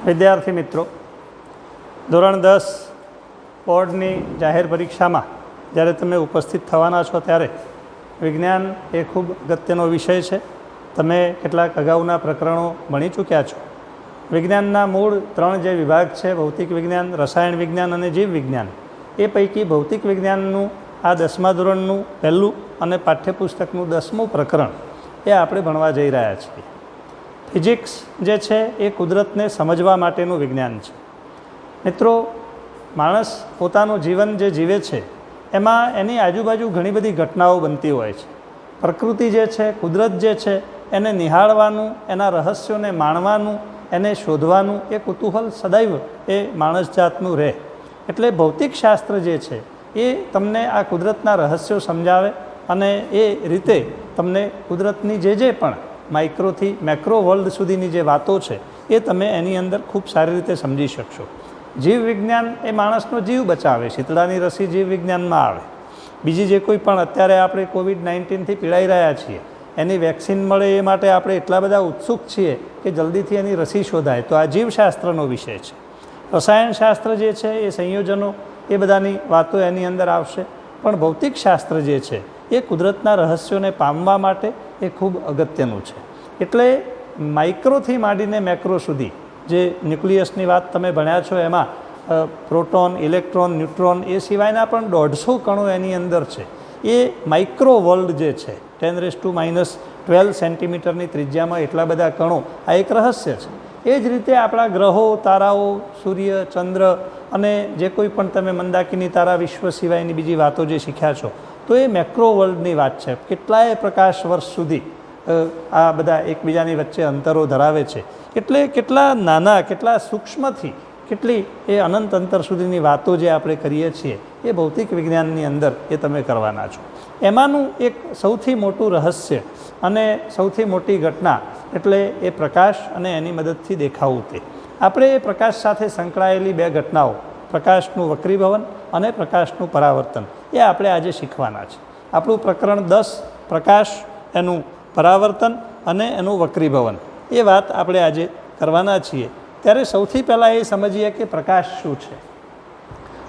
વિદ્યાર્થી મિત્રો, ધોરણ 10 બોર્ડની જાહેર પરીક્ષામાં જ્યારે તમે ઉપસ્થિત થવાના છો ત્યારે વિજ્ઞાન એ ખૂબ અગત્યનો વિષય છે. તમે કેટલાક અગાઉના પ્રકરણો ભણી ચૂક્યા છો. વિજ્ઞાનના મૂળ 3 જે વિભાગ છે, ભૌતિક વિજ્ઞાન, રસાયણ વિજ્ઞાન અને જીવ વિજ્ઞાન, એ પૈકી ભૌતિક વિજ્ઞાનનું આ 10મા ધોરણનું પહેલું અને પાઠ્યપુસ્તકનું 10મું પ્રકરણ એ આપણે ભણવા જઈ રહ્યા છીએ. ફિઝિક્સ જે છે એ કુદરતને સમજવા માટેનું વિજ્ઞાન છે. મિત્રો, માણસ પોતાનું જીવન જે જીવે છે એમાં એની આજુબાજુ ઘણી બધી ઘટનાઓ બનતી હોય છે. પ્રકૃતિ જે છે, કુદરત જે છે, એને નિહાળવાનું, એના રહસ્યોને માણવાનું, એને શોધવાનું એ કુતૂહલ સદૈવ એ માણસ જાતનું રહે. એટલે ભૌતિક શાસ્ત્ર જે છે એ તમને આ કુદરતના રહસ્યો સમજાવે અને એ રીતે તમને કુદરતની જે પણ માઇક્રોથી મેક્રો વર્લ્ડ સુધીની જે વાતો છે એ તમે એની અંદર ખૂબ સારી રીતે સમજી શકશો. જીવ વિજ્ઞાન એ માણસનો જીવ બચાવે. શીતળાની રસી જીવ વિજ્ઞાનમાં આવે. બીજી જે કોઈ પણ અત્યારે આપણે COVID-19થી પીડાઈ રહ્યા છીએ એની વેક્સિન મળે એ માટે આપણે એટલા બધા ઉત્સુક છીએ કે જલ્દીથી એની રસી શોધાય, તો આ જીવશાસ્ત્રનો વિષય છે. રસાયણશાસ્ત્ર જે છે એ સંયોજનો એ બધાની વાતો એની અંદર આવશે. પણ ભૌતિક શાસ્ત્ર જે છે એ કુદરતના રહસ્યોને પામવા માટે એ ખૂબ અગત્યનું છે. એટલે માઇક્રોથી માંડીને મેક્રો સુધી જે ન્યુક્લિયસની વાત તમે ભણ્યા છો એમાં પ્રોટોન, ઇલેક્ટ્રોન, ન્યુટ્રોન એ સિવાયના પણ 150 કણો એની અંદર છે. એ માઇક્રો વર્લ્ડ જે છે 10⁻12 સેન્ટીમીટરની ત્રિજ્યામાં એટલા બધા કણો, આ એક રહસ્ય છે. એ જ રીતે આપણા ગ્રહો, તારાઓ, સૂર્ય, ચંદ્ર અને જે કોઈ પણ તમે મંદાકિની તારા વિશ્વ સિવાયની બીજી વાતો જે શીખ્યા છો, તો એ મેક્રો વર્લ્ડની વાત છે. કેટલાય પ્રકાશ વર્ષ સુધી આ બધા એકબીજાની વચ્ચે અંતરો ધરાવે છે. એટલે કેટલા નાના, કેટલા સૂક્ષ્મથી કેટલી એ અનંત અંતર સુધીની વાતો જે આપણે કરીએ છીએ એ ભૌતિક વિજ્ઞાનની અંદર એ તમે કરવાના છો. એમાંનું એક સૌથી મોટું રહસ્ય અને સૌથી મોટી ઘટના એટલે એ પ્રકાશ અને એની મદદથી દેખાવું. તે આપણે એ પ્રકાશ સાથે સંકળાયેલી 2 ઘટનાઓ, પ્રકાશનું વક્રીભવન અને પ્રકાશનું પરાવર્તન, એ આપણે આજે શીખવાના છે. આપણું પ્રકરણ 10 પ્રકાશ, એનું પરાવર્તન અને એનું વક્રીભવન, એ વાત આપણે આજે કરવાના છીએ. ત્યારે સૌથી પહેલાં એ સમજીએ કે પ્રકાશ શું છે.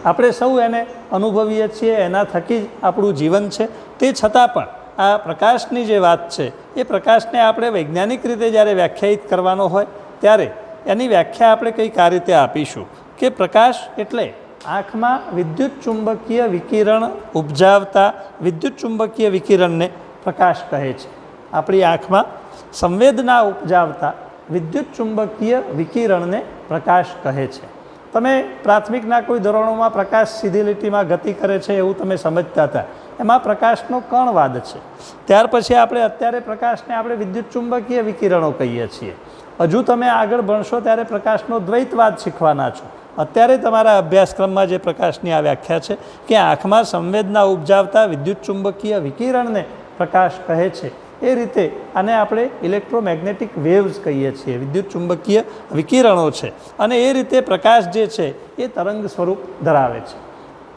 આપણે સૌ એને અનુભવીએ છીએ, એના થકી જ આપણું જીવન છે. તે છતાં પણ આ પ્રકાશની જે વાત છે એ પ્રકાશને આપણે વૈજ્ઞાનિક રીતે જ્યારે વ્યાખ્યાયિત કરવાનો હોય ત્યારે એની વ્યાખ્યા આપણે કંઈક આ રીતે આપીશું કે પ્રકાશ એટલે આંખમાં વિદ્યુત ચુંબકીય વિકિરણ ઉપજાવતા વિદ્યુત ચુંબકીય વિકિરણને પ્રકાશ કહે છે. આપણી આંખમાં સંવેદના ઉપજાવતા વિદ્યુત ચુંબકીય વિકિરણને પ્રકાશ કહે છે. તમે પ્રાથમિકના કોઈ ધોરણોમાં પ્રકાશ સીધી લીટીમાં ગતિ કરે છે એવું તમે સમજતા હતા. એમાં પ્રકાશનો કણવાદ છે. ત્યાર પછી આપણે અત્યારે પ્રકાશને આપણે વિદ્યુત ચુંબકીય વિકિરણો કહીએ છીએ. હજુ તમે આગળ ભણશો ત્યારે પ્રકાશનો દ્વૈતવાદ શીખવાના છો. અત્યારે તમારા અભ્યાસક્રમમાં જે પ્રકાશની આ વ્યાખ્યા છે કે આંખમાં સંવેદના ઉપજાવતા વિદ્યુત ચુંબકીય વિકિરણને પ્રકાશ કહે છે, એ રીતે આને આપણે ઇલેક્ટ્રોમેગ્નેટિક વેવ્સ કહીએ છીએ. વિદ્યુત ચુંબકીય વિકિરણો છે અને એ રીતે પ્રકાશ જે છે એ તરંગ સ્વરૂપ ધરાવે છે.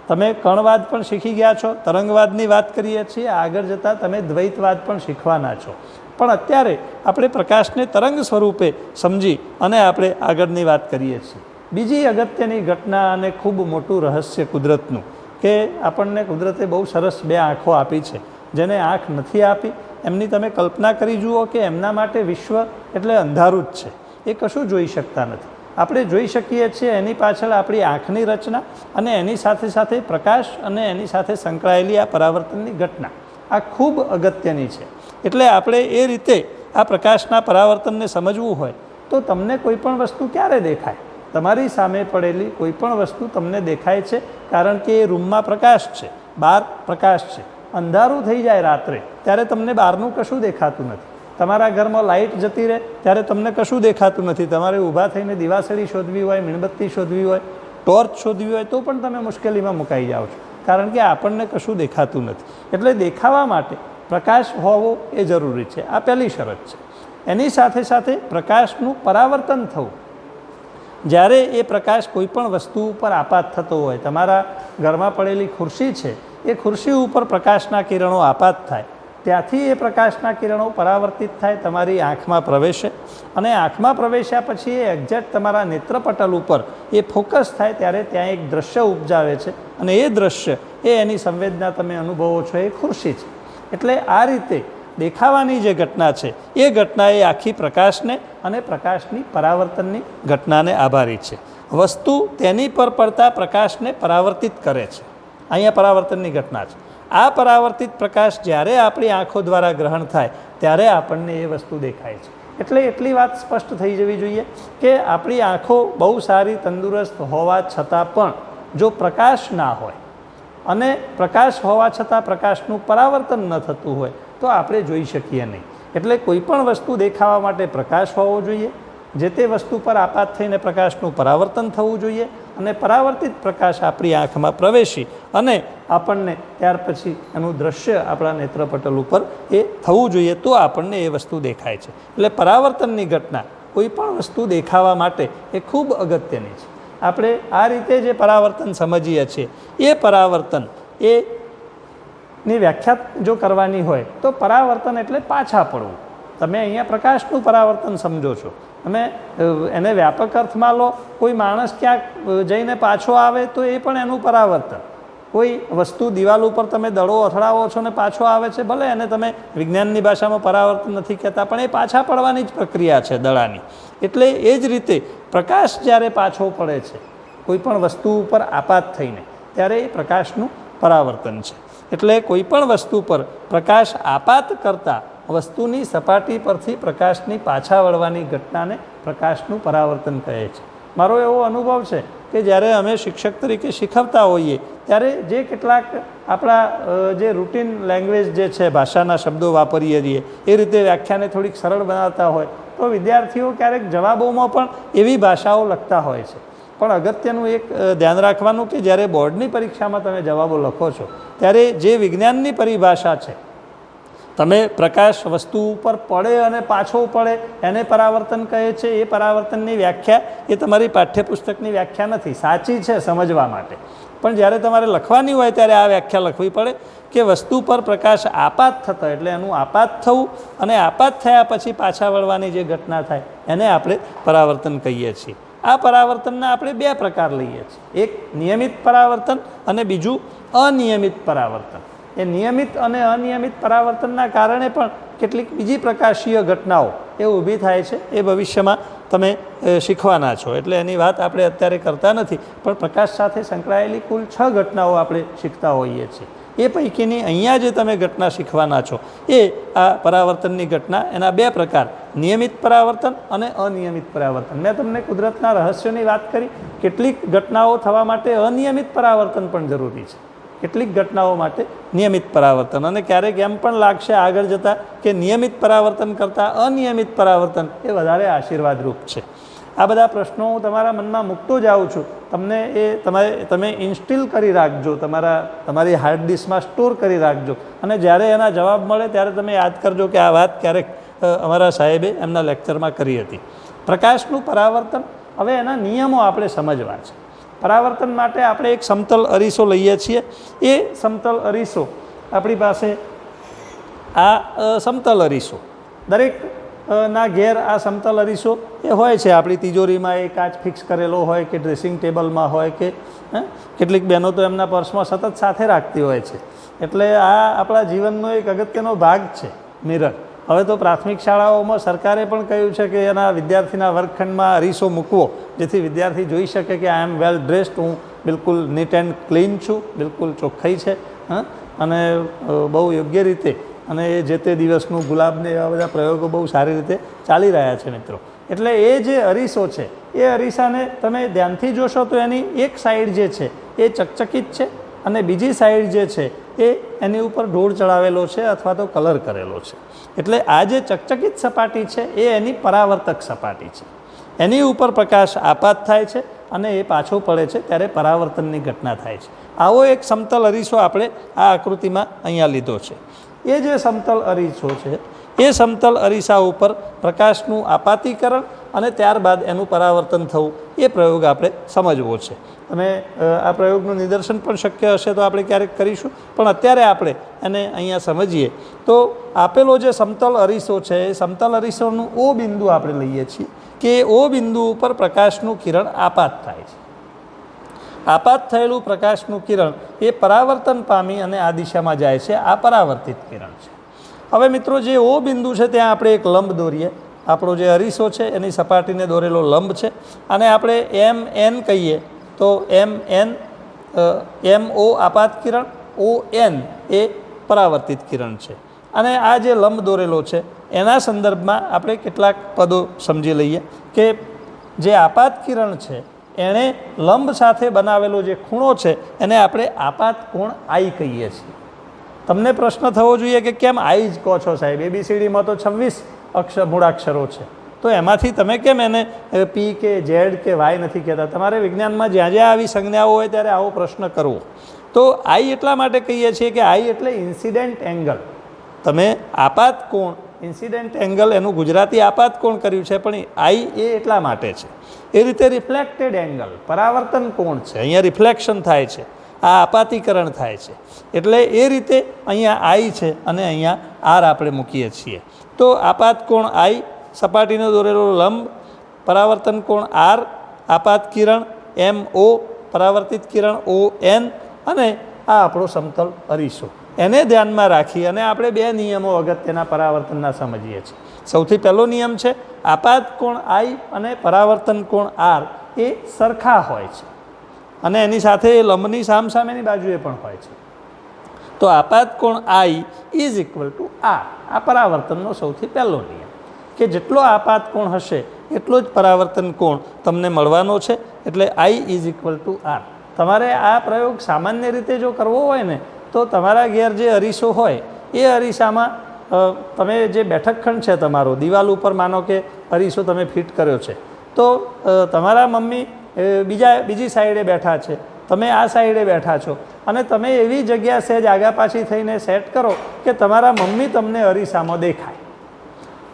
તમે કણવાદ પણ શીખી ગયા છો, તરંગવાદની વાત કરીએ છીએ. આગળ જતાં તમે દ્વૈતવાદ પણ શીખવાના છો. પણ અત્યારે આપણે પ્રકાશને તરંગ સ્વરૂપે સમજી અને આપણે આગળની વાત કરીએ છીએ. બીજી અગત્યની ઘટના અને ખૂબ મોટું રહસ્ય કુદરતનું કે આપણને કુદરતે બહુ સરસ 2 આંખો આપી છે. જેને આંખ નથી આપી એમની તમે કલ્પના કરી જુઓ કે એમના માટે વિશ્વ એટલે અંધારું જ છે. એ કશું જોઈ શકતા નથી. આપણે જોઈ શકીએ છીએ એની પાછળ આપણી આંખની રચના અને એની સાથે સાથે પ્રકાશ અને એની સાથે સંકળાયેલી આ પરાવર્તનની ઘટના, આ ખૂબ અગત્યની છે. એટલે આપણે એ રીતે આ પ્રકાશના પરાવર્તનને સમજવું હોય તો તમને કોઈ પણ વસ્તુ ક્યારે દેખાય? તમારી સામે પડેલી કોઈ પણ વસ્તુ તમને દેખાય છે કારણ કે એ રૂમમાં પ્રકાશ છે, બહાર પ્રકાશ છે. અંધારું થઈ જાય રાત્રે ત્યારે તમને બહારનું કશું દેખાતું નથી. તમારા ઘરમાં લાઇટ જતી રહે ત્યારે તમને કશું દેખાતું નથી. તમારે ઊભા થઈને દિવાસળી શોધવી હોય, મીણબત્તી શોધવી હોય, ટોર્ચ શોધવી હોય તો પણ તમે મુશ્કેલીમાં મુકાઈ જાઓ છો કારણ કે આપણને કશું દેખાતું નથી. એટલે દેખાવા માટે પ્રકાશ હોવો એ જરૂરી છે. આ પહેલી શરત છે. એની સાથે સાથે પ્રકાશનું પરાવર્તન થવું. જ્યારે એ પ્રકાશ કોઈ પણ વસ્તુ ઉપર આપાત થતો હોય, તમારા ઘરમાં પડેલી ખુરશી છે, એ ખુરશી ઉપર પ્રકાશના કિરણો આપાત થાય ત્યાંથી એ પ્રકાશના કિરણો પરાવર્તિત થાય, તમારી આંખમાં પ્રવેશે અને આંખમાં પ્રવેશ્યા પછી એ એક્ઝેક્ટ તમારા નેત્રપટલ ઉપર એ ફોકસ થાય ત્યારે ત્યાં એક દ્રશ્ય ઉપજાવે છે અને એ દ્રશ્ય એની સંવેદના તમે અનુભવો છો એ ખુરશી છે. એટલે આ રીતે દેખાવાની જે ઘટના છે એ ઘટના એ આખી પ્રકાશને અને પ્રકાશની પરાવર્તનની ઘટનાને આભારી છે. વસ્તુ તેની પર પડતા પ્રકાશને પરાવર્તિત કરે છે. અહીંયા પરાવર્તનની ઘટના છે. આ પરાવર્તિત પ્રકાશ જ્યારે આપણી આંખો દ્વારા ગ્રહણ થાય ત્યારે આપણને એ વસ્તુ દેખાય છે. એટલે એટલી વાત સ્પષ્ટ થઈ જવી જોઈએ કે આપણી આંખો બહુ સારી તંદુરસ્ત હોવા છતાં પણ જો પ્રકાશ ના હોય અને પ્રકાશ હોવા છતાં પ્રકાશનું પરાવર્તન ન થતું હોય તો આપણે જોઈ શકીએ નહીં. એટલે કોઈ પણ વસ્તુ દેખાવા માટે પ્રકાશ હોવો જોઈએ, જે તે વસ્તુ પર આપાત થઈને પ્રકાશનું પરાવર્તન થવું જોઈએ અને પરાવર્તિત પ્રકાશ આપણી આંખમાં પ્રવેશી અને આપણને ત્યાર પછી એનું દ્રશ્ય આપણા નેત્રપટલ ઉપર એ થવું જોઈએ તો આપણને એ વસ્તુ દેખાય છે. એટલે પરાવર્તનની ઘટના કોઈ પણ વસ્તુ દેખાવા માટે એ ખૂબ અગત્યની છે. આપણે આ રીતે જે પરાવર્તન સમજીએ છીએ એ પરાવર્તન ની વ્યાખ્યા જો કરવાની હોય તો પરાવર્તન એટલે પાછા પડવું. તમે અહીંયા પ્રકાશનું પરાવર્તન સમજો છો, તમે એને વ્યાપક અર્થમાં લો. કોઈ માણસ ક્યાંક જઈને પાછો આવે તો એ પણ એનું પરાવર્તન. કોઈ વસ્તુ દિવાલ ઉપર તમે દડો અથડાવો છો ને પાછો આવે છે, ભલે એને તમે વિજ્ઞાનની ભાષામાં પરાવર્તન નથી કહેતા પણ એ પાછા પડવાની જ પ્રક્રિયા છે દડાની. એટલે એ જ રીતે પ્રકાશ જ્યારે પાછો પડે છે કોઈ પણ વસ્તુ ઉપર આપાત થઈને ત્યારે એ પ્રકાશનું પરાવર્તન છે. એટલે કોઈ પણ વસ્તુ પર પ્રકાશ આપાત કરતાં વસ્તુની સપાટી પરથી પ્રકાશની પાછા વળવાની ઘટનાને પ્રકાશનું પરાવર્તન કહે છે. મારો એવો અનુભવ છે કે જ્યારે અમે શિક્ષક તરીકે શીખવતા હોઈએ ત્યારે જે કેટલાક આપણા જે રૂટીન લેંગ્વેજ જે છે ભાષાના શબ્દો વાપરીએ છીએ એ રીતે વ્યાખ્યાને થોડીક સરળ બનાવતા હોય તો વિદ્યાર્થીઓ ક્યારેક જવાબોમાં પણ એવી ભાષાઓ લખતા હોય છે. પણ અગત્યનું એક ધ્યાન રાખવાનું કે જ્યારે બોર્ડની પરીક્ષામાં તમે જવાબો લખો છો ત્યારે જે વિજ્ઞાનની પરિભાષા છે, તમે પ્રકાશ વસ્તુ ઉપર પડે અને પાછો પડે એને પરાવર્તન કહે છે, એ પરાવર્તનની વ્યાખ્યા એ તમારી પાઠ્યપુસ્તકની વ્યાખ્યા નથી. સાચી છે સમજવા માટે, પણ જ્યારે તમારે લખવાની હોય ત્યારે આ વ્યાખ્યા લખવી પડે કે વસ્તુ પર પ્રકાશ આપાત થતો એટલે એનું આપાત થવું અને આપાત થયા પછી પાછા વળવાની જે ઘટના થાય એને આપણે પરાવર્તન કહીએ છીએ. આ પરાવર્તનના આપણે બે પ્રકાર લઈએ છીએ, એક નિયમિત પરાવર્તન અને બીજું અનિયમિત પરાવર્તન. એ નિયમિત અને અનિયમિત પરાવર્તનના કારણે પણ કેટલીક બીજી પ્રકાશીય ઘટનાઓ એ ઊભી થાય છે. એ ભવિષ્યમાં તમે શીખવાના છો એટલે એની વાત આપણે અત્યારે કરતા નથી, પણ પ્રકાશ સાથે સંકળાયેલી કુલ 6 ઘટનાઓ આપણે શીખતા હોઈએ છીએ. એ પૈકીની અહીંયા જે તમે ઘટના શીખવાના છો એ આ પરાવર્તનની ઘટના, એના બે પ્રકાર, નિયમિત પરાવર્તન અને અનિયમિત પરાવર્તન. મેં તમને કુદરતના રહસ્યોની વાત કરી. કેટલીક ઘટનાઓ થવા માટે અનિયમિત પરાવર્તન પણ જરૂરી છે, કેટલીક ઘટનાઓ માટે નિયમિત પરાવર્તન. અને ક્યારેક એમ પણ લાગશે આગળ જતાં કે નિયમિત પરાવર્તન કરતાં અનિયમિત પરાવર્તન એ વધારે આશીર્વાદરૂપ છે. આ બધા પ્રશ્નો હું તમારા મનમાં મૂકતો જાઉં છું. તમને એ તમે ઇન્સ્ટિલ કરી રાખજો, તમારી હાર્ડ ડિસ્કમાં સ્ટોર કરી રાખજો અને જ્યારે એના જવાબ મળે ત્યારે તમે યાદ કરજો કે આ વાત ક્યારેક અમારા સાહેબે એમના લેક્ચરમાં કરી હતી. પ્રકાશનું પરાવર્તન, હવે એના નિયમો આપણે સમજવા છે. પરાવર્તન માટે આપણે એક સમતલ અરીસો લઈએ છીએ. એ સમતલ અરીસો આપણી પાસે આ સમતલ અરીસો દરેક ના ઘેર આ સમતલ અરીસો એ હોય છે. આપણી તિજોરીમાં એ કાચ ફિક્સ કરેલો હોય કે ડ્રેસિંગ ટેબલમાં હોય કે કેટલીક બહેનો તો એમના પર્સમાં સતત સાથે રાખતી હોય છે. એટલે આ આપણા જીવનનો એક અગત્યનો ભાગ છે મિરર. હવે તો પ્રાથમિક શાળાઓમાં સરકારે પણ કહ્યું છે કે એના વિદ્યાર્થીના વર્ગખંડમાં અરીસો મૂકવો જેથી વિદ્યાર્થી જોઈ શકે કે આઈ એમ વેલ ડ્રેસ્ડ, હું બિલકુલ નીટ એન્ડ ક્લીન છું, બિલકુલ ચોખ્ખાઈ છે અને બહુ યોગ્ય રીતે અને એ જે તે દિવસનું ગુલાબને એવા બધા પ્રયોગો બહુ સારી રીતે ચાલી રહ્યા છે મિત્રો. એટલે એ જે અરીસો છે એ અરીસાને તમે ધ્યાનથી જોશો તો એની એક સાઈડ જે છે એ ચકચકિત છે અને બીજી સાઈડ જે છે એ એની ઉપર ઢોળ ચડાવેલો છે અથવા તો કલર કરેલો છે. એટલે આ જે ચકચકિત સપાટી છે એ એની પરાવર્તક સપાટી છે. એની ઉપર પ્રકાશ આપાત થાય છે અને એ પાછો પડે છે ત્યારે પરાવર્તનની ઘટના થાય છે. આવો એક સમતલ અરીસો આપણે આ આકૃતિમાં અહીંયા લીધો છે. એ જે સમતલ અરીસો છે એ સમતલ અરીસા ઉપર પ્રકાશનું આપાતીકરણ અને ત્યારબાદ એનું પરાવર્તન થવું એ પ્રયોગ આપણે સમજવો છે. તમે આ પ્રયોગનું નિદર્શન પણ શક્ય હશે તો આપણે ક્યારેક કરીશું, પણ અત્યારે આપણે એને અહીંયા સમજીએ. તો આપેલો જે સમતલ અરીસો છે એ સમતલ અરીસોનું ઓ બિંદુ આપણે લઈએ છીએ કે ઓ બિંદુ ઉપર પ્રકાશનું કિરણ આપાત થાય છે. આપાત થયેલું પ્રકાશનું કિરણ એ પરાવર્તન પામી અને આ દિશામાં જાય છે. આ પરાવર્તિત કિરણ છે. હવે મિત્રો જે ઓ બિંદુ છે ત્યાં આપણે એક લંબ દોરીએ. આપણો જે અરીસો છે એની સપાટીને દોરેલો લંબ છે અને આપણે MN કહીએ તો MO આપાત કિરણ, ON એ પરાવર્તિત કિરણ છે. અને આ જે લંબ દોરેલો છે એના સંદર્ભમાં આપણે કેટલાક પદો સમજી લઈએ કે જે આપાત કિરણ છે એણે લંબ સાથે બનાવેલો જે ખૂણો છે એને આપણે આપાત કોણ આઈ કહીએ છીએ. તમને પ્રશ્ન થવો જોઈએ કે કેમ આઈ જ કહો છો સાહેબ, ABCDમાં તો 26 મૂળાક્ષરો છે, તો એમાંથી તમે કેમ એને P કે Z કે Y નથી કહેતા? તમારે વિજ્ઞાનમાં જ્યાં જ્યાં આવી સંજ્ઞાઓ હોય ત્યારે આવો પ્રશ્ન કરવો. તો આઈ એટલા માટે કહીએ છીએ કે આઈ એટલે ઇન્સિડેન્ટ એંગલ. તમે આપાત કોણ, ઇન્સિડેન્ટ એંગલ એનું ગુજરાતી આપાત કોણ કર્યું છે, પણ આઈ એ એટલા માટે છે. એ રીતે રિફ્લેક્ટેડ એંગલ પરાવર્તન કોણ છે, અહીંયા રિફ્લેક્શન થાય છે, આ આપાતીકરણ થાય છે. એટલે એ રીતે અહીંયા આઈ છે અને અહીંયા આર આપણે મૂકીએ છીએ. તો આપાત કોણ આઈ, સપાટીનો દોરેલો લંબ, પરાવર્તન કોણ આર, આપાત કિરણ MO, પરાવર્તિત કિરણ ON અને આ આપણો સમતલ અરીસો. એને ધ્યાનમાં રાખી અને આપણે બે નિયમો અગત્યના પરાવર્તનના સમજીએ છીએ. સૌથી પહેલો નિયમ છે આપાત કોણ આઈ અને પરાવર્તન કોણ આર એ સરખા હોય છે અને એની સાથે લંબની સામસામેની બાજુએ પણ હોય છે. તો આપાત કોણ i is equal to r. આ પરાવર્તનનો સૌથી પહેલો નિયમ કે જેટલો આપાત કોણ હશે એટલો જ પરાવર્તન કોણ તમને મળવાનો છે. એટલે i is equal to r. તમારે આ પ્રયોગ સામાન્ય રીતે જો કરવો હોય ને તો તમારા ઘેર જે અરીસો હોય એ અરીસામાં તમે જે બેઠક ખંડ છે તમારો, દિવાલ ઉપર માનો કે અરીસો તમે ફિટ કર્યો છે, તો તમારા મમ્મી બીજી સાઈડે બેઠા છે, તમે આ સાઈડે બેઠા છો અને તમે એવી જગ્યા સહેજ આગા પાછી થઈને સેટ કરો કે તમારા મમ્મી તમને અરીસામાં દેખાય.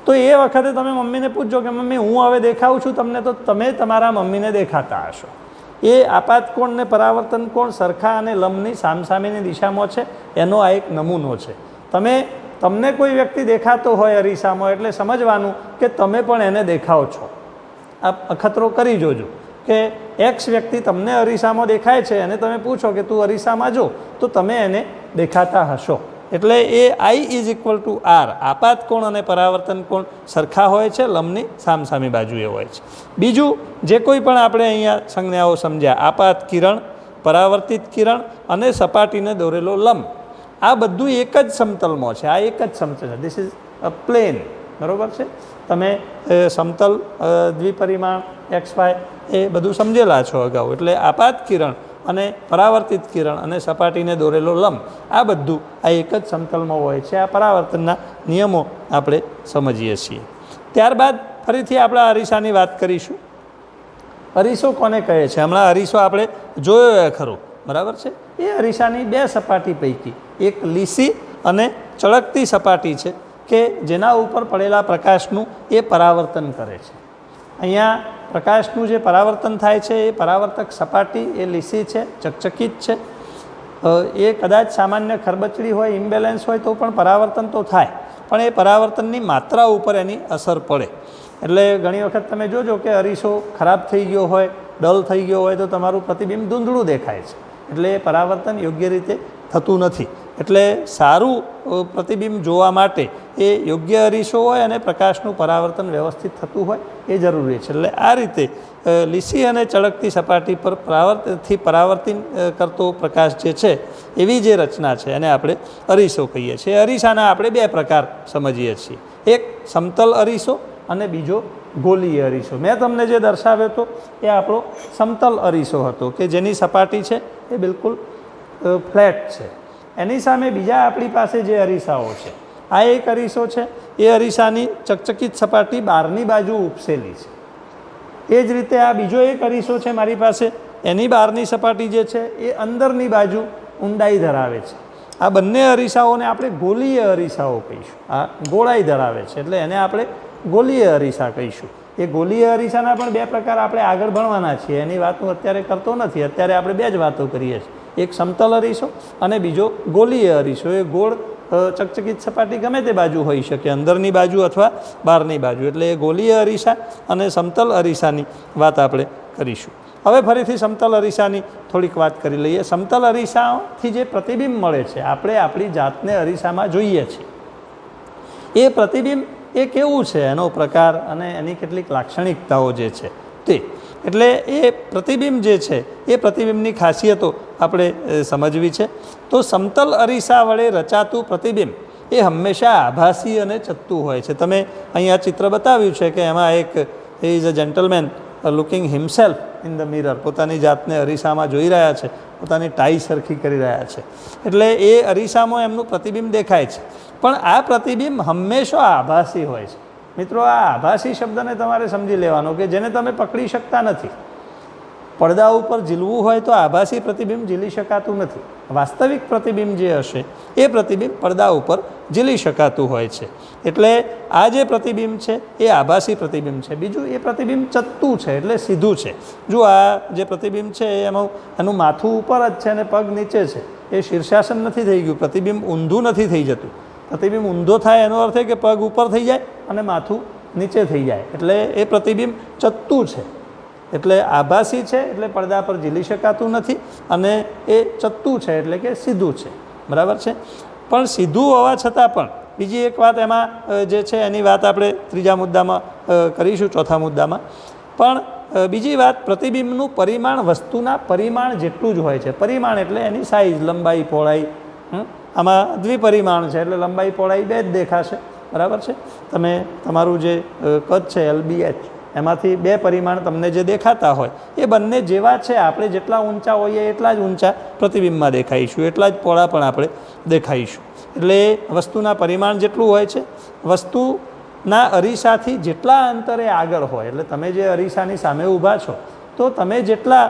તો એ વખતે તમે મમ્મીને પૂછજો કે મમ્મી હું હવે દેખાઉં છું તમને, તો તમે તમારા મમ્મીને દેખાતા હશો. એ આપાત કોણ ને પરાવર્તન કોણ સરખા અને લંબની સામસામેની દિશામાં છે એનો આ એક નમૂનો છે. તમને કોઈ વ્યક્તિ દેખાતો હોય અરીસામાં એટલે સમજવાનું કે તમે પણ એને દેખાઓ છો. આ અખતરો કરી જોજો કે X વ્યક્તિ તમને અરીસામાં દેખાય છે અને તમે પૂછો કે તું અરીસામાં જો, તો તમે એને દેખાતા હશો. એટલે એ I is equal to R. આપાત કોણ અને પરાવર્તન કોણ સરખા હોય છે, લંબની સામસામી બાજુએ હોય છે. બીજું જે કોઈ પણ આપણે અહીંયા સંજ્ઞાઓ સમજ્યા, આપાત કિરણ, પરાવર્તિત કિરણ અને સપાટીને દોરેલો લંબ, આ બધું એક જ સમતલમાં છે. આ એક જ સમતલ છે. This is a plane. બરાબર છે? તમે સમતલ દ્વિપરિમાણ XY એ બધું સમજેલા છો અગાઉ. એટલે આપાત કિરણ અને પરાવર્તિત કિરણ અને સપાટીને દોરેલો લંબ આ બધું આ એક જ સમતલમાં હોય છે. આ પરાવર્તનના નિયમો આપણે સમજીએ છીએ. ત્યારબાદ ફરીથી આપણે અરીસાની વાત કરીશું. અરીસો કોને કહે છે? હમણાં અરીસો આપણે જોયો ખરો, બરાબર છે? એ અરીસાની બે સપાટી પૈકી એક લીસી અને ચળકતી સપાટી છે કે જેના ઉપર પડેલા પ્રકાશનું એ પરાવર્તન કરે છે. અહીંયા પ્રકાશનું જે પરાવર્તન થાય છે એ પરાવર્તક સપાટી એ લીસી છે, ચકચકિત છે. એ કદાચ સામાન્ય ખરબચડી હોય, ઇમ્બેલેન્સ હોય તો પણ પરાવર્તન તો થાય, પણ એ પરાવર્તનની માત્રા ઉપર એની અસર પડે. એટલે ઘણી વખત તમે જોજો કે અરીસો ખરાબ થઈ ગયો હોય, ડલ થઈ ગયો હોય તો તમારું પ્રતિબિંબ ધૂંધળું દેખાય છે. એટલે એ પરાવર્તન યોગ્ય રીતે થતું નથી. એટલે સારું પ્રતિબિંબ જોવા માટે એ યોગ્ય અરીસો હોય અને પ્રકાશનું પરાવર્તન વ્યવસ્થિત થતું હોય એ જરૂરી છે. એટલે આ રીતે લીસી અને ચળકતી સપાટી પર પરાવર્તન કરતો પ્રકાશ જે છે એવી જે રચના છે એને આપણે અરીસો કહીએ છીએ. અરીસાના આપણે બે પ્રકાર સમજીએ છીએ. એક સમતલ અરીસો અને બીજો ગોલીય અરીસો. મેં તમને જે દર્શાવ્યો હતો એ આપણો સમતલ અરીસો હતો કે જેની સપાટી છે એ બિલકુલ ફ્લેટ છે. એની સામે બીજા આપણી પાસે જે અરીસાઓ છે, આ એક અરીસો છે, એ અરીસાની ચકચકિત સપાટી બહારની બાજુ ઉપસેલી છે. એ જ રીતે આ બીજો એક અરીસો છે મારી પાસે, એની બહારની સપાટી જે છે એ અંદરની બાજુ ઊંડાઈ ધરાવે છે. આ બંને અરીસાઓને આપણે ગોલીય અરીસાઓ કહીશું. આ ગોળાઈ ધરાવે છે એટલે એને આપણે ગોલીય અરીસા કહીશું. એ ગોલીય અરીસાના પણ બે પ્રકાર આપણે આગળ ભણવાના છીએ, એની વાત હું અત્યારે કરતો નથી. અત્યારે આપણે બે જ વાતો કરીએ છીએ, એક સમતલ અરીસો અને બીજો ગોલીય અરીસો. એ ગોળ ચકચકિત સપાટી ગમે તે બાજુ હોઈ શકે, અંદરની બાજુ અથવા બહારની બાજુ. એટલે એ ગોલીય અરીસા અને સમતલ અરીસાની વાત આપણે કરીશું. હવે ફરીથી સમતલ અરીસાની થોડીક વાત કરી લઈએ. સમતલ અરીસાથી જે પ્રતિબિંબ મળે છે, આપણે આપણી જાતને અરીસામાં જોઈએ છીએ, એ પ્રતિબિંબ એ કેવું છે, એનો પ્રકાર અને એની કેટલીક લાક્ષણિકતાઓ જે છે તે. એટલે એ પ્રતિબિંબ જે છે એ પ્રતિબિંબની ખાસિયતો આપણે સમજવી છે. તો સમતલ અરીસા વડે રચાતું પ્રતિબિંબ એ હંમેશા આભાસી અને ચત્તું હોય છે. તમે અહીંયા ચિત્ર બતાવ્યું છે કે એમાં એક is a gentleman looking himself in the mirror, પોતાની જાતને અરીસામાં જોઈ રહ્યા છે, પોતાની ટાઈ સરખી કરી રહ્યા છે. એટલે એ અરીસામાં એમનું પ્રતિબિંબ દેખાય છે. પણ આ પ્રતિબિંબ હંમેશા આભાસી હોય છે. મિત્રો, આ આભાસી શબ્દને તમારે સમજી લેવાનો કે જેને તમે પકડી શકતા નથી. પડદા ઉપર ઝીલવું હોય તો આભાસી પ્રતિબિંબ ઝીલી શકાતું નથી. વાસ્તવિક પ્રતિબિંબ જે હશે એ પ્રતિબિંબ પડદા ઉપર ઝીલી શકાતું હોય છે. એટલે આ જે પ્રતિબિંબ છે એ આભાસી પ્રતિબિંબ છે. બીજું, એ પ્રતિબિંબ ચત્તું છે, એટલે સીધું છે. જો આ જે પ્રતિબિંબ છે એમાં એનું માથું ઉપર જ છે અને પગ નીચે છે, એ શીર્ષાસન નથી થઈ ગયું, પ્રતિબિંબ ઊંધું નથી થઈ જતું. પ્રતિબિંબ ઊંધો થાય એનો અર્થ એ કે પગ ઉપર થઈ જાય અને માથું નીચે થઈ જાય. એટલે એ પ્રતિબિંબ ચત્તું છે, એટલે આભાસી છે, એટલે પડદા પર ઝીલી શકાતું નથી. અને એ ચત્તું છે એટલે કે સીધું છે. બરાબર છે. પણ સીધું હોવા છતાં પણ બીજી એક વાત એમાં જે છે એની વાત આપણે ત્રીજા મુદ્દામાં કરીશું, ચોથા મુદ્દામાં. પણ બીજી વાત, પ્રતિબિંબનું પરિમાણ વસ્તુના પરિમાણ જેટલું જ હોય છે. પરિમાણ એટલે એની સાઇઝ, લંબાઈ, પહોળાઈ. આમાં દ્વિપરિમાણ છે એટલે લંબાઈ પહોળાઈ બે જ દેખાશે. બરાબર છે. તમે તમારું જે કદ છે LBH, એમાંથી બે પરિમાણ તમને જે દેખાતા હોય એ બંને જેવા છે. આપણે જેટલા ઊંચા હોઈએ એટલા જ ઊંચા પ્રતિબિંબમાં દેખાઈશું, એટલા જ પહોળા પણ આપણે દેખાઈશું. એટલે વસ્તુના પરિમાણ જેટલું હોય છે. વસ્તુના અરીસાથી જેટલા અંતરે આગળ હોય, એટલે તમે જે અરીસાની સામે ઊભા છો તો તમે જેટલા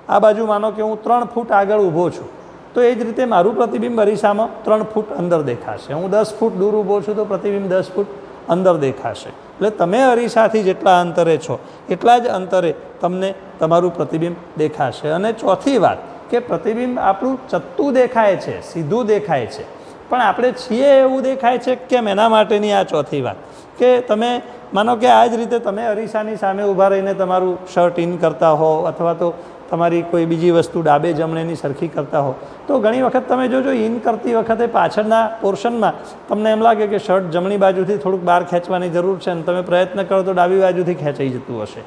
આ બાજુ માનો કે હું 3 ફૂટ આગળ ઊભો છું, તો એ જ રીતે મારું પ્રતિબિંબ અરીસામાં 3 ફૂટ અંદર દેખાશે. હું 10 ફૂટ દૂર ઊભો છું તો પ્રતિબિંબ 10 ફૂટ અંદર દેખાશે. એટલે તમે અરીસાથી જેટલા અંતરે છો એટલા જ અંતરે તમને તમારું પ્રતિબિંબ દેખાશે. અને ચોથી વાત કે પ્રતિબિંબ આપણું ચત્તું દેખાય છે, સીધું દેખાય છે, પણ આપણે છીએ એવું દેખાય છે કેમ, એના માટેની આ ચોથી વાત. કે તમે માનો કે આ જ રીતે તમે અરીસાની સામે ઊભા રહીને તમારું શર્ટ ઇન કરતા હો અથવા તો તમારી કોઈ બીજી વસ્તુ ડાબે જમણેની સરખી કરતા હો, તો ઘણી વખત તમે જોજો ઇન કરતી વખતે પાછળના પોર્શનમાં તમને એમ લાગે કે શર્ટ જમણી બાજુથી થોડુંક બહાર ખેંચવાની જરૂર છે અને તમે પ્રયત્ન કરો તો ડાબી બાજુથી ખેંચાઈ જતું હશે.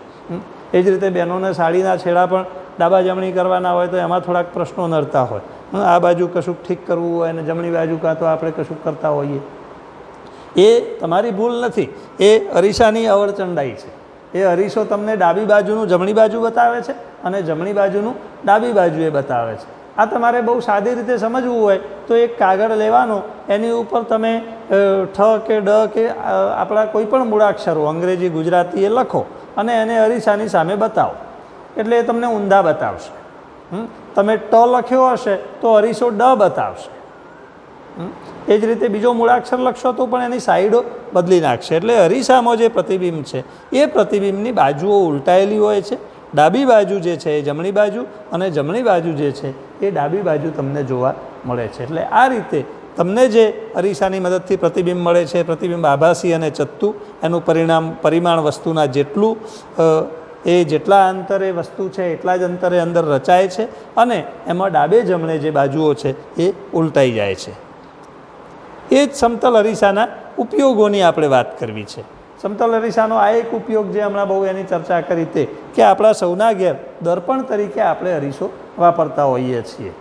એ જ રીતે બહેનોને સાડીના છેડા પણ ડાબા જમણી કરવાના હોય તો એમાં થોડાક પ્રશ્નો નડતા હોય. આ બાજુ કશુંક ઠીક કરવું હોય અને જમણી બાજુ કાં તો આપણે કશુંક કરતા હોઈએ. એ તમારી ભૂલ નથી, એ અરીસાની અવળચંડાઈ છે. એ અરીસો તમને ડાબી બાજુનું જમણી બાજુ બતાવે છે અને જમણી બાજુનું ડાબી બાજુએ બતાવે છે. આ તમારે બહુ સાદી રીતે સમજવું હોય તો એક કાગળ લેવાનો, એની ઉપર તમે ઠ કે ડ કે આપણા કોઈ પણ મૂળાક્ષરો અંગ્રેજી ગુજરાતી એ લખો અને એને અરીસાની સામે બતાવો, એટલે એ તમને ઊંધા બતાવશે. તમે ટ લખ્યો હશે તો અરીસો ડ બતાવશે. એ જ રીતે બીજો મૂળાક્ષર લખશો તો પણ એની સાઈડો બદલી નાખશે. એટલે અરીસામાં જે પ્રતિબિંબ છે એ પ્રતિબિંબની બાજુઓ ઉલટાયેલી હોય છે. ડાબી બાજુ જે છે એ જમણી બાજુ અને જમણી બાજુ જે છે એ ડાબી બાજુ તમને જોવા મળે છે. એટલે આ રીતે તમને જે અરીસાની મદદથી પ્રતિબિંબ મળે છે, પ્રતિબિંબ આભાસી અને ચત્તું, એનું પરિમાણ વસ્તુના જેટલું, એ જેટલા અંતરે વસ્તુ છે એટલા જ અંતરે અંદર રચાય છે અને એમાં ડાબે જમણે જે બાજુઓ છે એ ઉલટાઈ જાય છે. એ જ સમતલ અરીસાના ઉપયોગોની આપણે વાત કરવી છે. સમતલ અરીસાનો આ એક ઉપયોગ જે હમણાં બહુ એની ચર્ચા કરી તે કે આપણા સૌના ઘેર દર્પણ તરીકે આપણે અરીસો વાપરતા હોઈએ છીએ.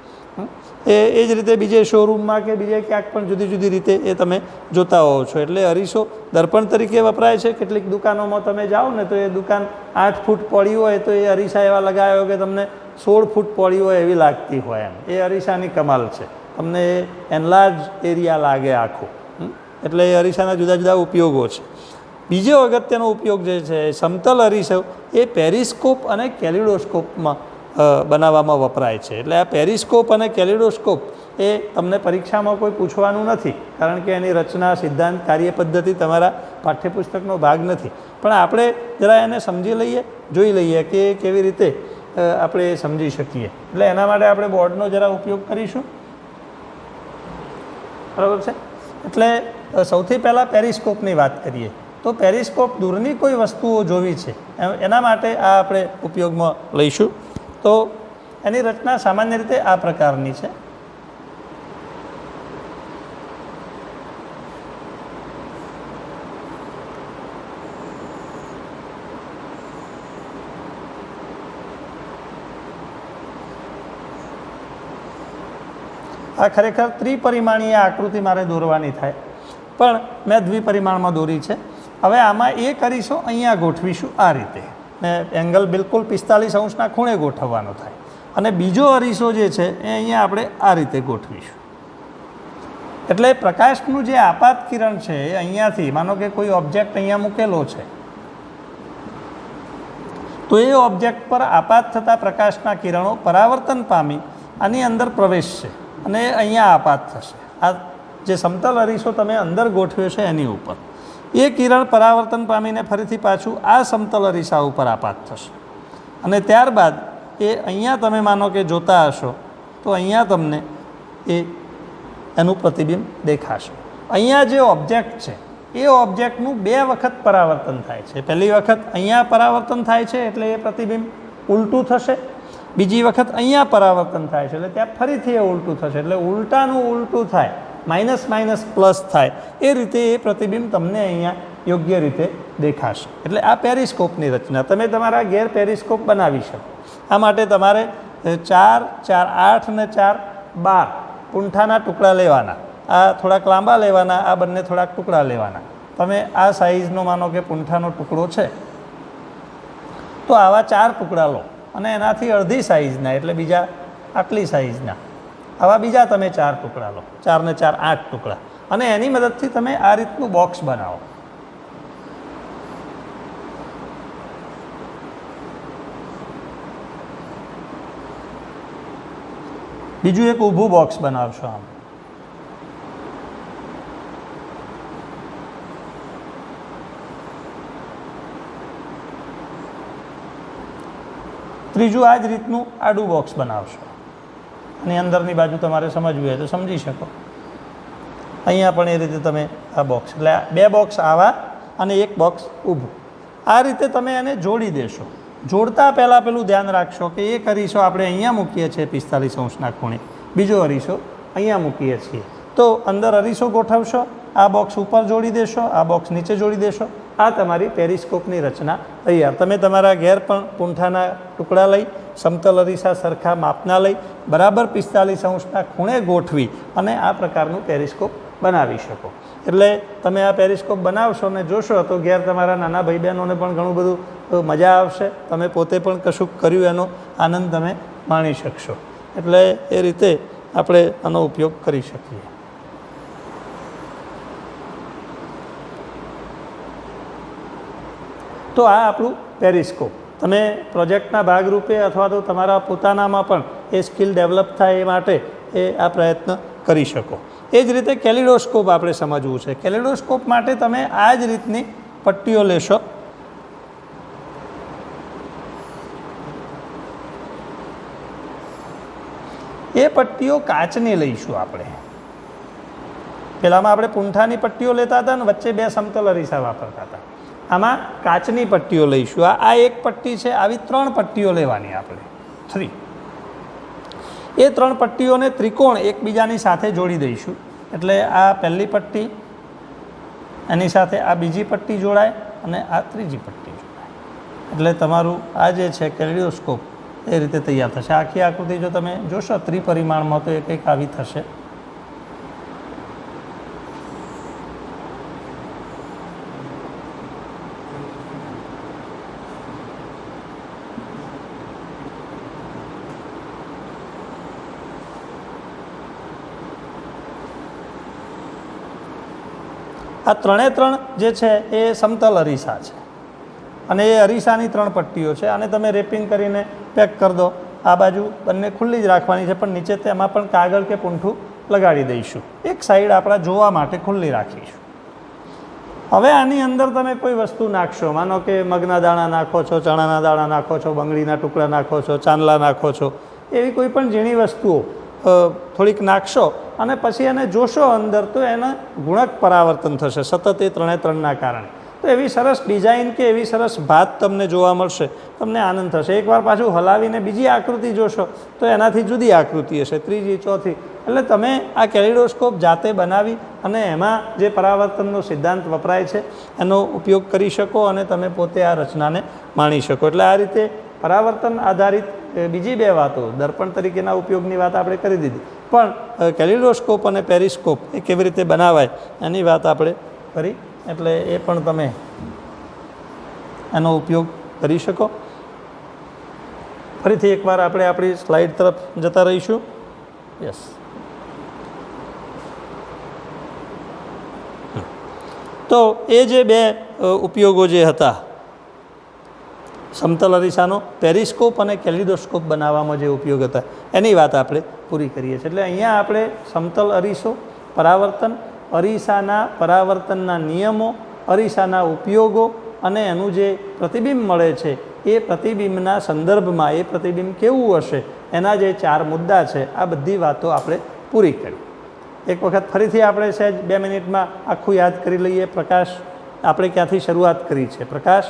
એ જ રીતે બીજે શોરૂમમાં કે બીજે ક્યાંક પણ જુદી જુદી રીતે એ તમે જોતા હોવ છો. એટલે અરીસો દર્પણ તરીકે વપરાય છે. કેટલીક દુકાનોમાં તમે જાઓ ને તો એ દુકાન 8 ફૂટ પહોળી હોય તો એ અરીસા એવા લગાવ્યો કે તમને 16 ફૂટ પહોળી હોય એવી લાગતી હોય એમ. એ અરીસાની કમાલ છે. તમને એનલાર્જ એરિયા લાગે આખું. એટલે એ અરીસાના જુદા જુદા ઉપયોગો છે. બીજો અગત્યનો ઉપયોગ જે છે સમતલ અરીસો એ પેરિસ્કોપ અને કેલિડોસ્કોપમાં બનાવવામાં વપરાય છે. એટલે આ પેરિસ્કોપ અને કેલિડોસ્કોપ એ તમને પરીક્ષામાં કોઈ પૂછવાનું નથી, કારણ કે એની રચના, સિદ્ધાંત, કાર્યપદ્ધતિ તમારા પાઠ્યપુસ્તકનો ભાગ નથી. પણ આપણે જરા એને સમજી લઈએ, જોઈ લઈએ કે કેવી રીતે આપણે સમજી શકીએ. એટલે એના માટે આપણે બોર્ડનો જરા ઉપયોગ કરીશું. બરાબર છે. એટલે સૌથી પહેલાં પેરિસ્કોપની વાત કરીએ તો પેરિસ્કોપ દૂરની કોઈ વસ્તુઓ જોવી છે એના માટે આ આપણે ઉપયોગમાં લઈશું. તો એની રચના સામાન્ય રીતે આ પ્રકારની છે. આ ખરેખર ત્રિપરિમાણીય આકૃતિ મારે દોરવાની થાય, પણ મેં દ્વિપરિમાણમાં દોરી છે. હવે આમાં એક અરીસો અહીંયા ગોઠવીશું આ રીતે, ને એંગલ બિલકુલ 45° ખૂણે ગોઠવવાનો થાય, અને બીજો અરીસો જે છે એ અહીંયા આપણે આ રીતે ગોઠવીશું. એટલે પ્રકાશનું જે આપાત કિરણ છે એ અહીંયાથી, માનો કે કોઈ ઓબ્જેક્ટ અહીંયા મૂકેલો છે, તો એ ઓબ્જેક્ટ પર આપાત થતા પ્રકાશના કિરણો પરાવર્તન પામી આની અંદર પ્રવેશશે અને અહીંયા આપાત થશે. આ જે સમતલ અરીસો તમે અંદર ગોઠવ્યો છે એની ઉપર એ કિરણ પરાવર્તન પામીને ફરીથી પાછું આ સમતલ અરીસા ઉપર આપાત થશે, અને ત્યારબાદ એ અહીંયા તમે માનો કે જોતા હશો તો અહીંયા તમને એનું પ્રતિબિંબ દેખાશે. અહીંયા જે ઓબ્જેક્ટ છે એ ઓબ્જેક્ટનું 2 વખત પરાવર્તન થાય છે. પહેલી વખત અહીંયા પરાવર્તન થાય છે એટલે એ પ્રતિબિંબ ઉલટું થશે, બીજી વખત અહીંયા પરાવર્તન થાય છે એટલે ત્યાં ફરીથી એ ઉલટું થશે. એટલે ઉલટાનું ઉલટું થાય, માઇનસ માઇનસ પ્લસ થાય, એ રીતે એ પ્રતિબિંબ તમને અહીંયા યોગ્ય રીતે દેખાશે. એટલે આ પેરિસ્કોપની રચના. તમે તમારા ઘેર પેરિસ્કોપ બનાવી શકો. આ માટે તમારે 4, 4, 8 અને 4, 12 પૂંઠાના ટુકડા લેવાના. આ થોડાક લાંબા લેવાના, આ બંને થોડાક ટુકડા લેવાના. તમે આ સાઇઝનો માનો કે પૂંઠાનો ટુકડો છે તો આવા 4 ટુકડા લો, અને એનાથી અડધી સાઇઝના એટલે બીજા આટલી સાઇઝના આવા બીજા તમે 4 ટુકડા લો. 4 ને 4 8 ટુકડા, અને એની મદદથી તમે આ રીતનું બોક્સ બનાવો. બીજું એક ઊભું બોક્સ બનાવશો આમ. ત્રીજું આ જ રીતનું આડું બોક્સ બનાવશો, અને અંદરની બાજુ તમારે સમજવું હોય તો સમજી શકો. અહીંયા પણ એ રીતે તમે આ બોક્સ, એટલે 2 બોક્સ આવા અને 1 બોક્સ ઊભું, આ રીતે તમે એને જોડી દેશો. જોડતા પહેલાં પેલું ધ્યાન રાખશો કે એક અરીસો આપણે અહીંયા મૂકીએ છીએ 45° ખૂણે, બીજો અરીસો અહીંયા મૂકીએ છીએ. તો અંદર અરીસો ગોઠવશો, આ બોક્સ ઉપર જોડી દેશો, આ બોક્સ નીચે જોડી દેશો. આ તમારી પેરિસ્કોપની રચના તૈયાર. તમે તમારા ઘેર પણ પૂંઠાના ટુકડા લઈ, સમતલ અરીસા સરખા માપના લઈ, બરાબર 45° ખૂણે ગોઠવી અને આ પ્રકારનું પેરિસ્કોપ બનાવી શકો. એટલે તમે આ પેરિસ્કોપ બનાવશો અને જોશો તો ઘેર તમારા નાના ભાઈ બહેનોને પણ ઘણું બધું મજા આવશે. તમે પોતે પણ કશુંક કર્યું એનો આનંદ તમે માણી શકશો. એટલે એ રીતે આપણે આનો ઉપયોગ કરી શકીએ. તો આ આપણું પેરિસ્કોપ. તમે પ્રોજેક્ટના ભાગરૂપે અથવા તો તમારા પોતાનામાં પણ એ સ્કિલ ડેવલપ થાય એ માટે આ પ્રયત્ન કરી શકો. એ જ રીતે કેલિડોસ્કોપ આપણે સમજવું છે. કેલિડોસ્કોપ માટે તમે આ જ રીતની પટ્ટીઓ લેશો. એ પટ્ટીઓ કાચની લઈશું આપણે. પહેલાંમાં આપણે પૂંઠાની પટ્ટીઓ લેતા હતા ને વચ્ચે 2 સમતલ અરીસા વાપરતા હતા. આમાં કાચની પટ્ટીઓ લઈશું. આ એક પટ્ટી છે, આવી 3 પટ્ટીઓ લેવાની આપણે, 3. એ 3 પટ્ટીઓને ત્રિકોણ એકબીજાની સાથે જોડી દઈશું. એટલે આ પહેલી પટ્ટી, એની સાથે આ બીજી પટ્ટી જોડાય અને આ ત્રીજી પટ્ટી જોડાય. એટલે તમારું આ જે છે કેલિડોસ્કોપ એ રીતે તૈયાર થશે. આખી આકૃતિ જો તમે જોશો ત્રિપરિમાણમાં તો એ કંઈક આવી થશે. આ 3 જે છે એ સમતલ અરીસા છે, અને એ અરીસાની 3 પટ્ટીઓ છે. આને તમે રેપિંગ કરીને પેક કરી દો. આ બાજુ બંને ખુલ્લી જ રાખવાની છે, પણ નીચે તેમાં પણ કાગળ કે પૂંઠું લગાડી દઈશું, એક સાઈડ આપણા જોવા માટે ખુલ્લી રાખીશું. હવે આની અંદર તમે કોઈ વસ્તુ નાખશો, માનો કે મગના દાણા નાખો છો, ચણાના દાણા નાખો છો, બંગડીના ટુકડા નાખો છો, ચાંદલા નાખો છો, એવી કોઈ પણ ઝીણી વસ્તુઓ થોડીક નાખશો અને પછી એને જોશો અંદર, તો એના ગુણક પરાવર્તન થશે સતત એ 3 કારણે. તો એવી સરસ ડિઝાઇન કે એવી સરસ ભાત તમને જોવા મળશે, તમને આનંદ થશે. એકવાર પાછું હલાવીને બીજી આકૃતિ જોશો તો એનાથી જુદી આકૃતિ હશે, ત્રીજી, ચોથી. એટલે તમે આ કેલિડોસ્કોપ જાતે બનાવી અને એમાં જે પરાવર્તનનો સિદ્ધાંત વપરાય છે એનો ઉપયોગ કરી શકો અને તમે પોતે આ રચનાને માણી શકો. એટલે આ રીતે પરાવર્તન આધારિત બીજી 2 વાતો, દર્પણ તરીકેના ઉપયોગની વાત આપણે કરી દીધી, પણ કેલિડોસ્કોપ અને પેરિસ્કોપ એ કેવી રીતે બનાવાય એની વાત આપણે કરી. એટલે એ પણ તમે એનો ઉપયોગ કરી શકો. ફરીથી એકવાર આપણે આપણી સ્લાઇડ તરફ જતા રહીશું. યસ, તો એ જે 2 ઉપયોગો જે હતા, સમતલ અરીસાનો પેરિસ્કોપ અને કેલિડોસ્કોપ બનાવવામાં જે ઉપયોગ હતા, એની વાત આપણે પૂરી કરીએ છીએ. એટલે અહીંયા આપણે સમતલ અરીસો, પરાવર્તન, અરીસાના પરાવર્તનના નિયમો, અરીસાના ઉપયોગો અને એનું જે પ્રતિબિંબ મળે છે એ પ્રતિબિંબના સંદર્ભમાં એ પ્રતિબિંબ કેવું હશે એના જે 4 મુદ્દા છે, આ બધી વાતો આપણે પૂરી કરી. એક વખત ફરીથી આપણે સહેજ 2 મિનિટમાં આખું યાદ કરી લઈએ. પ્રકાશ આપણે ક્યાંથી શરૂઆત કરી છે? પ્રકાશ,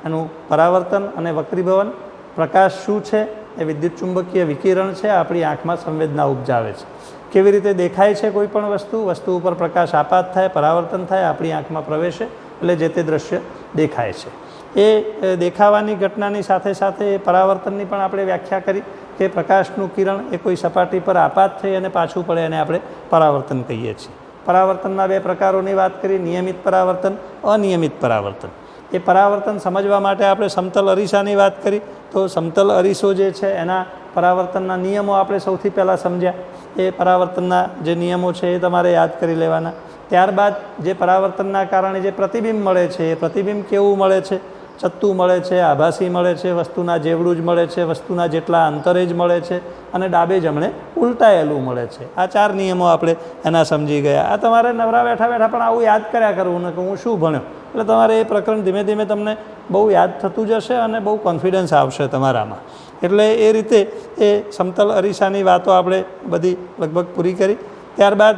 એનું પરાવર્તન અને વક્રીભવન. પ્રકાશ શું છે? એ વિદ્યુત ચુંબકીય વિકિરણ છે, આપણી આંખમાં સંવેદના ઉપજાવે છે. કેવી રીતે દેખાય છે કોઈ પણ વસ્તુ ઉપર પ્રકાશ આપાત થાય, પરાવર્તન થાય, આપણી આંખમાં પ્રવેશે એટલે જે તે દ્રશ્ય દેખાય છે. એ દેખાવાની ઘટનાની સાથે સાથે એ પરાવર્તનની પણ આપણે વ્યાખ્યા કરી કે પ્રકાશનું કિરણ એ કોઈ સપાટી પર આપાત થઈ અને પાછું પડે એને આપણે પરાવર્તન કહીએ છીએ. પરાવર્તનના 2 પ્રકારોની વાત કરી, નિયમિત પરાવર્તન, અનિયમિત પરાવર્તન. એ પરાવર્તન સમજવા માટે આપણે સમતલ અરીસાની વાત કરી. તો સમતલ અરીસો જે છે એના પરાવર્તનના નિયમો આપણે સૌથી પહેલાં સમજ્યા. એ પરાવર્તનના જે નિયમો છે એ તમારે યાદ કરી લેવાના. ત્યારબાદ જે પરાવર્તનના કારણે જે પ્રતિબિંબ મળે છે એ પ્રતિબિંબ કેવું મળે છે? ચત્તું મળે છે, આભાસી મળે છે, વસ્તુના જેવડું જ મળે છે, વસ્તુના જેટલા અંતરે જ મળે છે અને ડાબે જમણે ઉલટાયેલું મળે છે. આ 4 નિયમો આપણે એના સમજી ગયા. આ તમારે નવરા બેઠા બેઠા પણ આવું યાદ કર્યા કરવું ને કે હું શું ભણ્યો, એટલે તમારે એ પ્રકરણ ધીમે ધીમે તમને બહુ યાદ થતું જશે અને બહુ કોન્ફિડન્સ આવશે તમારામાં. એટલે એ રીતે એ સમતલ અરીસાની વાતો આપણે બધી લગભગ પૂરી કરી. ત્યારબાદ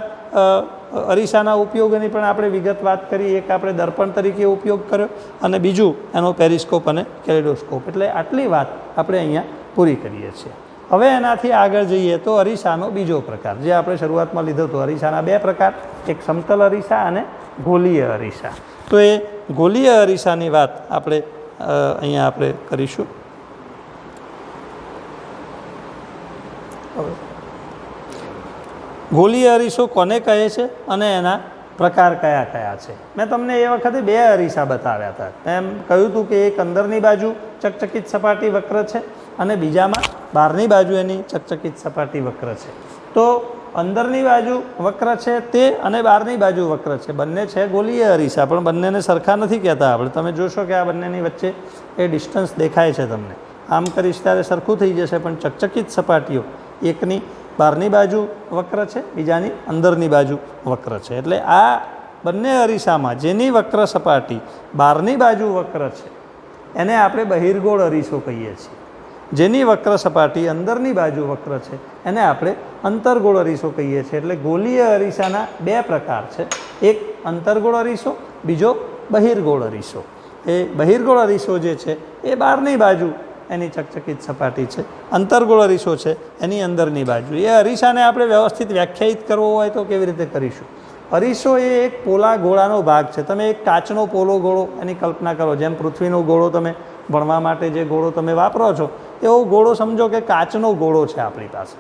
અરીસાના ઉપયોગોની પણ આપણે વિગત વાત કરી. એક આપણે દર્પણ તરીકે ઉપયોગ કર્યો અને બીજું એનો પેરિસ્કોપ અને કેલિડોસ્કોપ. એટલે આટલી વાત આપણે અહીંયા પૂરી કરીએ છીએ. હવે એનાથી આગળ જઈએ તો અરીસાનો બીજો પ્રકાર, જે આપણે શરૂઆતમાં લીધો હતો. અરીસાના 2 પ્રકાર, એક સમતલ અરીસા અને ગોલીય અરીસા. તો એ ગોલીય અરીસાની વાત આપણે અહીંયા આપણે કરીશું. ગોલીય અરીસો કોને કહે છે અને એના પ્રકાર કયા કયા છે? મેં તમને એ વખતે 2 અરીસા બતાવ્યા હતા. એમ કહ્યું હતું કે એક અંદરની બાજુ ચકચકિત સપાટી વક્ર છે અને બીજામાં બહારની બાજુ એની ચકચકિત સપાટી વક્ર છે. તો અંદરની બાજુ વક્ર છે તે અને બહારની બાજુ વક્ર છે, બંને છે ગોલીય અરીસા, પણ બંનેને સરખા નથી કહેતા આપણે. તમે જોશો કે આ બંનેની વચ્ચે એ ડિસ્ટન્સ દેખાય છે તમને. આમ કરીશ ત્યારે સરખું થઈ જશે, પણ ચકચકિત સપાટીઓ એકની બહારની બાજુ વક્ર છે, બીજાની અંદરની બાજુ વક્ર છે. એટલે આ બંને અરીસામાં જેની વક્ર સપાટી બહારની બાજુ વક્ર છે એને આપણે બહિર્ગોળ અરીસો કહીએ છીએ. જેની વક્ર સપાટી અંદરની બાજુ વક્ર છે એને આપણે અંતર્ગોળ અરીસો કહીએ છીએ. એટલે ગોલીય અરીસાના 2 પ્રકાર છે, એક અંતર્ગોળ અરીસો, બીજો બહિર્ગોળ અરીસો. એ બહિર્ગોળ અરીસો જે છે એ બહારની બાજુ એની ચકચકિત સપાટી છે, અંતર્ગોળ અરીસો છે એની અંદરની બાજુ. એ અરીસાને આપણે વ્યવસ્થિત વ્યાખ્યાયિત કરવો હોય તો કેવી રીતે કરીશું? અરીસો એ એક પોલા ગોળાનો ભાગ છે. તમે એક કાચનો પોલો ગોળો એની કલ્પના કરો, જેમ પૃથ્વીનો ગોળો તમે ભણવા માટે જે ગોળો તમે વાપરો છો એવો ગોળો સમજો કે કાચનો ગોળો છે આપણી પાસે.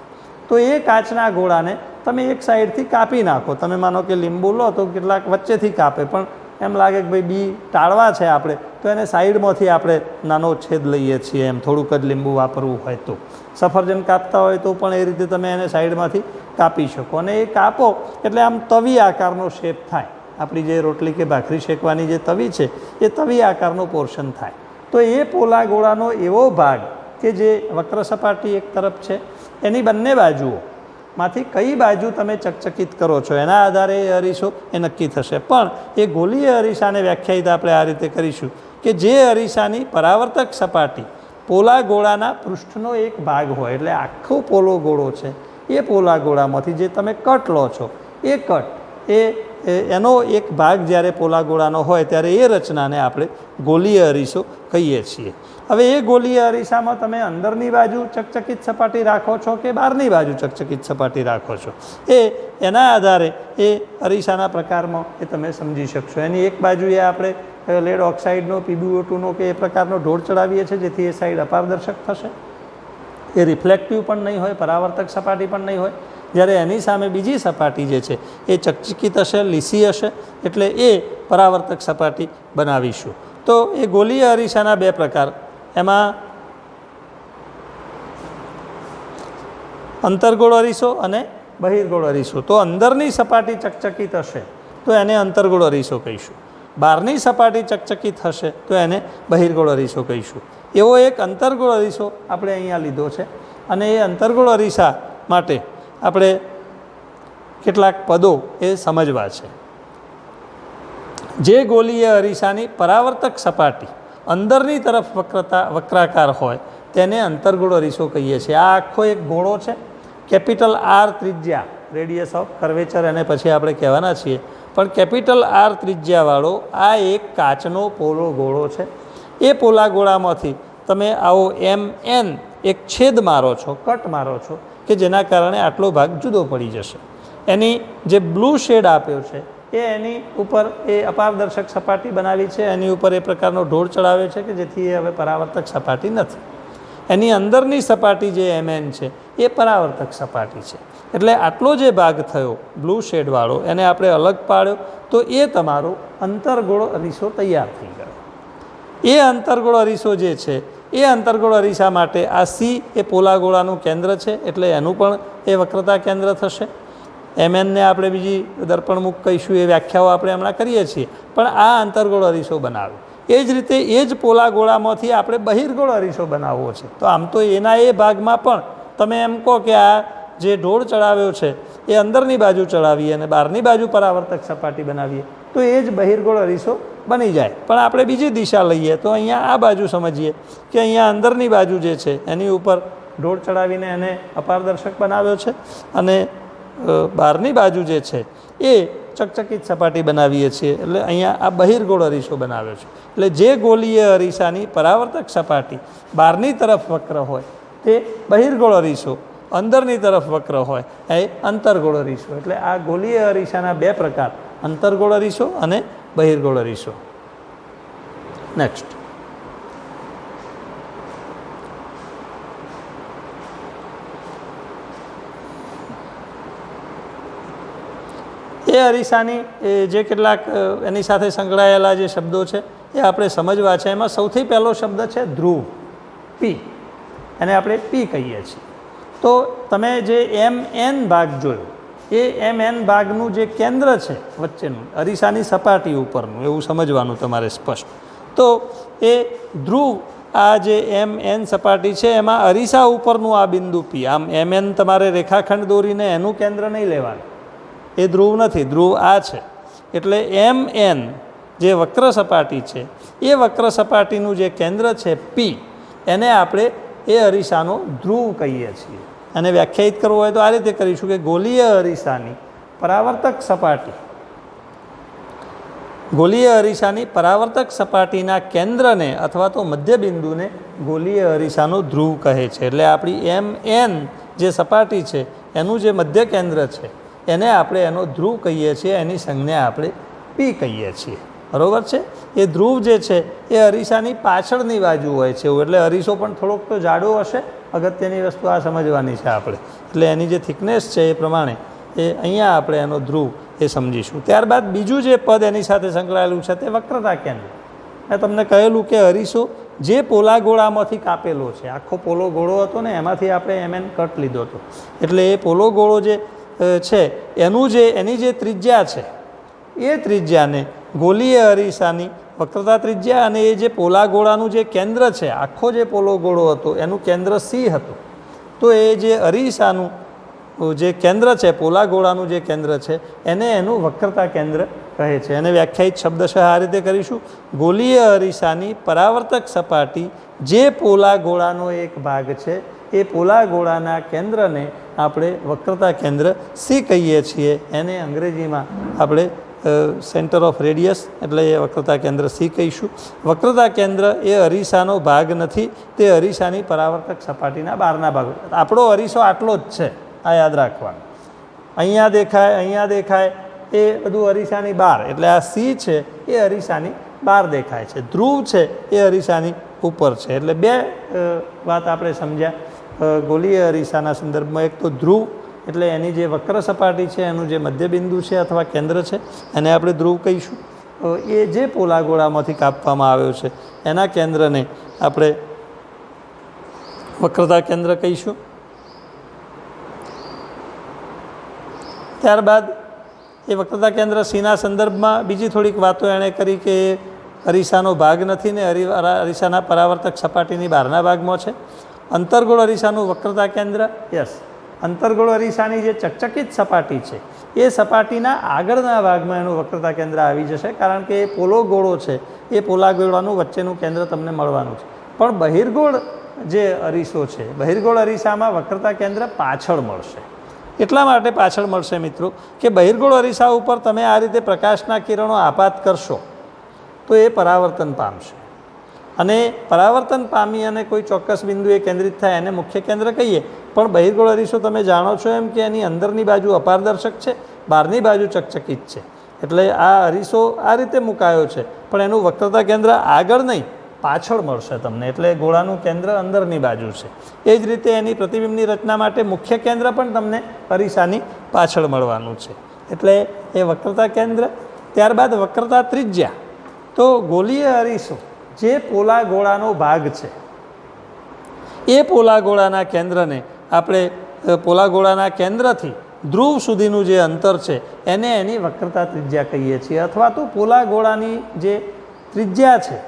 તો એ કાચના ગોળાને તમે એક સાઈડથી કાપી નાખો. તમે માનો કે લીંબુ લો તો કેટલાક વચ્ચેથી કાપે, પણ એમ લાગે કે ભાઈ બી ટાળવા છે આપણે તો એને સાઈડમાંથી આપણે નાનો છેદ લઈએ છીએ. એમ થોડુંક જ લીંબુ વાપરવું હોય તો, સફરજન કાપતા હોય તો પણ એ રીતે તમે એને સાઈડમાંથી કાપી શકો. અને એ કાપો એટલે આમ તવી આકારનો શેપ થાય. આપણી જે રોટલી કે ભાખરી શેકવાની જે તવી છે એ તવી આકારનો પોર્શન થાય. તો એ પોલા ગોળાનો એવો ભાગ કે જે વક્ર સપાટી એક તરફ છે એની બંને બાજુઓ માંથી કઈ બાજુ તમે ચકચકિત કરો છો એના આધારે એ અરીસો એ નક્કી થશે. પણ એ ગોલીય અરીસાને વ્યાખ્યાયિત આપણે આ રીતે કરીશું કે જે અરીસાની પરાવર્તક સપાટી પોલા ગોળાના પૃષ્ઠનો એક ભાગ હોય, એટલે આખો પોલો ગોળો છે એ પોલા ગોળામાંથી જે તમે કટ લો છો એ કટ એનો એક ભાગ જ્યારે પોલા ગોળાનો હોય ત્યારે એ રચનાને આપણે ગોલીય અરીસો કહીએ છીએ. હવે એ ગોલીય અરીસામાં તમે અંદરની બાજુ ચકચકિત સપાટી રાખો છો કે બહારની બાજુ ચકચકિત સપાટી રાખો છો, એના આધારે એ અરીસાના પ્રકારમાં એ તમે સમજી શકશો. એની એક બાજુએ આપણે લેડ ઓક્સાઇડનો PbO2નો કે એ પ્રકારનો ઢોળ ચડાવીએ છીએ જેથી એ સાઈડ અપારદર્શક થશે, એ રિફ્લેક્ટિવ પણ નહીં હોય, પરાવર્તક સપાટી પણ નહીં હોય. જ્યારે એની સામે બીજી સપાટી જે છે એ ચકચકિત હશે, લીસી હશે, એટલે એ પરાવર્તક સપાટી બનાવીશું. તો એ ગોલીય અરીસાના બે પ્રકાર, એમાં અંતર્ગોળ અરીસો અને બહિર્ગોળ અરીસો. તો અંદરની સપાટી ચકચકિત હશે તો એને અંતર્ગોળ અરીસો કહીશું, બહારની સપાટી ચકચકિત હશે તો એને બહિર્ગોળ અરીસો કહીશું. એવો એક અંતર્ગોળ અરીસો આપણે અહીંયા લીધો છે અને એ અંતર્ગોળ અરીસા માટે આપણે કેટલાક પદો એ સમજવા છે. જે ગોલીય અરીસાની પરાવર્તક સપાટી અંદરની તરફ વક્રાકાર હોય તેને અંતર્ગોળ અરીસો કહીએ છીએ. આ આખો એક ગોળો છે, કેપિટલ R ત્રિજ્યા, રેડિયસ ઓફ કર્વેચર એને પછી આપણે કહેવાના છીએ, પણ કેપિટલ R ત્રિજ્યાવાળો આ એક કાચનો પોલો ગોળો છે. એ પોલા ગોળામાંથી તમે આવો MN એક છેદ મારો છો, કટ મારો છો કે જેના કારણે આટલો ભાગ જુદો પડી જશે. એની જે બ્લુ શેડ આપ્યો છે એ એની ઉપર એ અપારદર્શક સપાટી બનાવી છે, એની ઉપર એ પ્રકારનો ઢોળ ચડાવ્યો છે કે જેથી એ હવે પરાવર્તક સપાટી નથી. એની અંદરની સપાટી જે MN છે એ પરાવર્તક સપાટી છે. એટલે આટલો જે ભાગ થયો બ્લુ શેડવાળો એને આપણે અલગ પાડ્યો તો એ તમારો અંતર્ગોળ અરીસો તૈયાર થઈ ગયો. એ અંતર્ગોળ અરીસો જે છે એ અંતર્ગોળ અરીસા માટે આ C એ પોલા ગોળાનું કેન્દ્ર છે, એટલે એનું પણ એ વક્રતા કેન્દ્ર થશે. MNને આપણે બીજી દર્પણમુખ કહીશું, એ વ્યાખ્યાઓ આપણે હમણાં કરીએ છીએ, પણ આ અંતર્ગોળ અરીસો બનાવે. એ જ રીતે એ જ પોલા ગોળામાંથી આપણે બહિર્ગોળ અરીસો બનાવવો છે. તો આમ તો એના એ ભાગમાં પણ તમે એમ કહો કે આ જે ઢોળ ચડાવ્યો છે એ અંદરની બાજુ ચડાવીએ અને બહારની બાજુ પરાવર્તક સપાટી બનાવીએ તો એ જ બહિર્ગોળ અરીસો બની જાય. પણ આપણે બીજી દિશા લઈએ તો અહીંયા આ બાજુ સમજીએ કે અહીંયા અંદરની બાજુ જે છે એની ઉપર ઢોળ ચડાવીને એને અપારદર્શક બનાવ્યો છે અને બહારની બાજુ જે છે એ ચકચકિત સપાટી બનાવીએ છીએ, એટલે અહીંયા આ બહિર્ગોળ અરીસો બનાવ્યો છે. એટલે જે ગોલીય અરીસાની પરાવર્તક સપાટી બહારની તરફ વક્ર હોય તે બહિર્ગોળ અરીસો, અંદરની તરફ વક્ર હોય એ અંતર્ગોળ અરીસો. એટલે આ ગોલીય અરીસાના બે પ્રકાર, અંતર્ગોળ અરીસો અને બહિર્ગોળ અરીસો. નેક્સ્ટ, એ અરીસાની જે કેટલાક એની સાથે સંકળાયેલા જે શબ્દો છે એ આપણે સમજવા છે. એમાં સૌથી પહેલો શબ્દ છે ધ્રુવ, P, એને આપણે P કહીએ છીએ. તો તમે જે MN ભાગ જોયો એ MN ભાગનું જે કેન્દ્ર છે વચ્ચેનું અરીસાની સપાટી ઉપરનું, એવું સમજવાનું તમારે સ્પષ્ટ. તો એ ધ્રુવ, આ જે MN સપાટી છે એમાં અરીસા ઉપરનું આ બિંદુ P, આમ MN તમારે રેખાખંડ દોરીને એનું કેન્દ્ર નહીં લેવાનું, એ ધ્રુવ નથી, ધ્રુવ આ છે. એટલે MN જે વક્ર સપાટી છે એ વક્ર સપાટીનું જે કેન્દ્ર છે P, એને આપણે એ અરીસાનો ધ્રુવ કહીએ છીએ. અને વ્યાખ્યાયિત કરવું હોય તો આ રીતે કરીશું કે ગોલીય અરીસાની પરાવર્તક સપાટી, ગોલીય અરીસાની પરાવર્તક સપાટીના કેન્દ્રને અથવા તો મધ્યબિંદુને ગોલીય અરીસાનો ધ્રુવ કહે છે. એટલે આપણી MN જે સપાટી છે એનું જે મધ્ય કેન્દ્ર છે એને આપણે એનો ધ્રુવ કહીએ છીએ, એની સંજ્ઞા આપણે P કહીએ છીએ. બરાબર છે. એ ધ્રુવ જે છે એ અરીસાની પાછળની બાજુ હોય છે, એટલે અરીસો પણ થોડોક તો જાડો હશે. અગત્યની વસ્તુ આ સમજવાની છે આપણે, એટલે એની જે થિકનેસ છે એ પ્રમાણે એ અહીંયા આપણે એનો ધ્રુવ એ સમજીશું. ત્યારબાદ બીજું જે પદ એની સાથે સંકળાયેલું છે તે વક્રતા કેન્દ્ર. મેં તમને કહેલું કે અરીસો જે પોલા ગોળામાંથી કાપેલો છે, આખો પોલો ગોળો હતો ને એમાંથી આપણે MN કટ લીધો હતો, એટલે એ પોલો ગોળો જે છે એની જે ત્રિજ્યા છે એ ત્રિજ્યાને ગોલીય અરીસાની વક્રતા ત્રિજ્યા અને એ જે પોલા ગોળાનું જે કેન્દ્ર છે, આખો જે પોલો ગોળો હતો એનું કેન્દ્ર C હતું. તો એ જે અરીસાનું જે કેન્દ્ર છે, પોલા ગોળાનું જે કેન્દ્ર છે એને એનું વક્રતા કેન્દ્ર કહે છે. એને વ્યાખ્યાયિત શબ્દશઃ આ રીતે કરીશું: ગોલીય અરીસાની પરાવર્તક સપાટી જે પોલા ગોળાનો એક ભાગ છે એ પોલા ગોળાના કેન્દ્રને આપણે વક્રતા કેન્દ્ર સી કહીએ છીએ. એને અંગ્રેજીમાં આપણે સેન્ટર ઓફ રેડિયસ એટલે એ વક્રતા કેન્દ્ર સી કહીશું. વક્રતા કેન્દ્ર એ અરીસાનો ભાગ નથી, તે અરીસાની પરાવર્તક સપાટીના બહારના ભાગો. આપણો અરીસો આટલો જ છે, આ યાદ રાખવાનું. અહીંયા દેખાય એ બધું અરીસાની બહાર, એટલે આ સી છે એ અરીસાની બહાર દેખાય છે. ધ્રુવ છે એ અરીસાની ઉપર છે. એટલે બે વાત આપણે સમજ્યા ગોલીય અરીસાના સંદર્ભમાં. એક તો ધ્રુવ એટલે એની જે વક્ર સપાટી છે, એનું જે મધ્યબિંદુ છે અથવા કેન્દ્ર છે એને આપણે ધ્રુવ કહીશું. એ જે પોલા ગોળામાંથી કાપવામાં આવ્યો છે એના કેન્દ્રને આપણે વક્રતા કેન્દ્ર કહીશું. ત્યારબાદ એ વક્રતા કેન્દ્ર સીના સંદર્ભમાં બીજી થોડીક વાતો એણે કરી કે અરીસાનો ભાગ નથી ને અરીસાના પરાવર્તક સપાટીની બહારના ભાગમાં છે. અંતર્ગોળ અરીસાનું વક્રતા કેન્દ્ર, યસ, અંતર્ગોળ અરીસાની જે ચકચકિત સપાટી છે એ સપાટીના આગળના ભાગમાં એનું વક્રતા કેન્દ્ર આવી જશે, કારણ કે એ પોલો ગોળો છે એ પોલા ગોળાનું વચ્ચેનું કેન્દ્ર તમને મળવાનું છે. પણ બહિર્ગોળ જે અરીસો છે, બહિર્ગોળ અરીસામાં વક્રતા કેન્દ્ર પાછળ મળશે. એટલા માટે પાછળ મળશે મિત્રો કે બહિર્ગોળ અરીસા ઉપર તમે આ રીતે પ્રકાશના કિરણો આપાત કરશો તો એ પરાવર્તન પામશે, અને પરાવર્તન પામી અને કોઈ ચોક્કસ બિંદુએ કેન્દ્રિત થાય એને મુખ્ય કેન્દ્ર કહીએ. પણ બહિર્ગોળ અરીસો તમે જાણો છો એમ કે એની અંદરની બાજુ અપારદર્શક છે, બહારની બાજુ ચકચકિત છે. એટલે આ અરીસો આ રીતે મુકાયો છે, પણ એનું વક્રતા કેન્દ્ર આગળ નહીં, પાછળ મળશે તમને. એટલે ગોળાનું કેન્દ્ર અંદરની બાજુ છે. એ જ રીતે એની પ્રતિબિંબની રચના માટે મુખ્ય કેન્દ્ર પણ તમને અરીસાની પાછળ મળવાનું છે. એટલે એ વક્રતા કેન્દ્ર. ત્યારબાદ વક્રતા ત્રિજ્યા. તો ગોલીય અરીસો જે પોલા ગોળાનો ભાગ છે એ પોલા ગોળાના કેન્દ્રને આપણે પોલા ગોળાના કેન્દ્રથી ધ્રુવ સુધીનું જે અંતર છે એને એની વક્રતા ત્રિજ્યા કહીએ છીએ. અથવા તો પોલા ગોળાની જે ત્રિજ્યા છે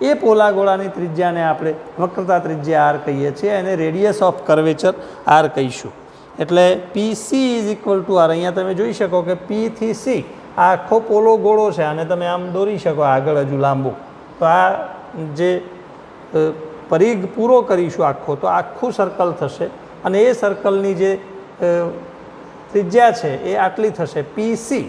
એ પોલા ગોળાની ત્રિજ્યાને આપણે વક્રતા ત્રિજ્યા આર કહીએ છીએ. એને રેડિયસ ઓફ કર્વેચર આર કહીશું. એટલે PC is equal to r. અહીંયા તમે જોઈ શકો કે P થી C આ આખો પોલો ગોળો છે, આને તમે આમ દોરી શકો આગળ હજુ લાંબુ. તો આ જે પરિઘ પૂરો કરીશું આખો, તો આખું સર્કલ થશે, અને એ સર્કલની જે ત્રિજ્યા છે એ આટલી થશે PC.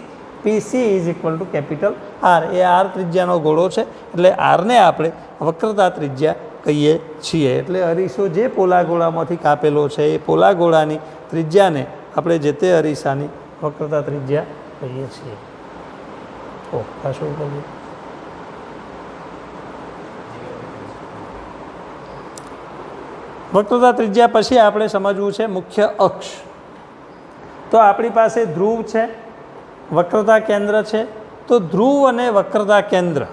PC is equal to capital R. એ આર ત્રિજ્યાનો ગોળો છે, એટલે આરને આપણે વક્રતા ત્રિજ્યા કહીએ છીએ. એટલે અરીસો જે પોલા ગોળામાંથી કાપેલો છે એ પોલા ગોળાની ત્રિજ્યાને આપણે જે તે અરીસાની વક્રતા ત્રિજ્યા કહીએ છીએ. શું કહીએ? વક્રતા ત્રિજ્યા પછી આપણે સમજવું છે મુખ્ય અક્ષ. તો આપણી પાસે ધ્રુવ છે, વક્રતા કેન્દ્ર છે. તો ધ્રુવ અને વક્રતા કેન્દ્ર,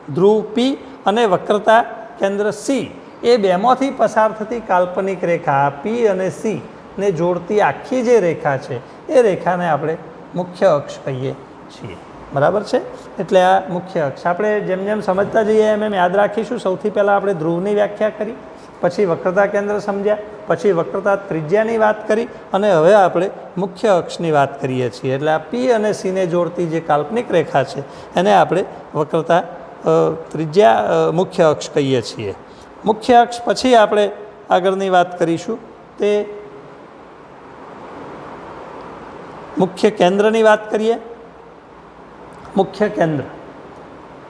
ધ્રુવ P અને વક્રતા કેન્દ્ર C, એ બેમાંથી પસાર થતી કાલ્પનિક રેખા P અને C ને જોડતી આખી જે રેખા છે એ રેખાને આપણે મુખ્ય અક્ષ કહીએ છીએ. બરાબર છે? એટલે આ મુખ્ય અક્ષ. આપણે જેમ જેમ સમજતા જઈએ એમ એમ યાદ રાખીશું. સૌથી પહેલાં આપણે ધ્રુવની વ્યાખ્યા કરી, પછી વક્રતા કેન્દ્ર સમજ્યા, પછી વક્રતા ત્રિજ્યાની વાત કરી, અને હવે આપણે મુખ્ય અક્ષની વાત કરીએ છીએ. એટલે આ P અને C ને જોડતી જે કાલ્પનિક રેખા છે એને આપણે વક્રતા ત્રિજ્યા મુખ્ય અક્ષ કહીએ છીએ. મુખ્ય અક્ષ પછી આપણે આગળની વાત કરીશું તે મુખ્ય કેન્દ્રની વાત કરીએ. મુખ્ય કેન્દ્ર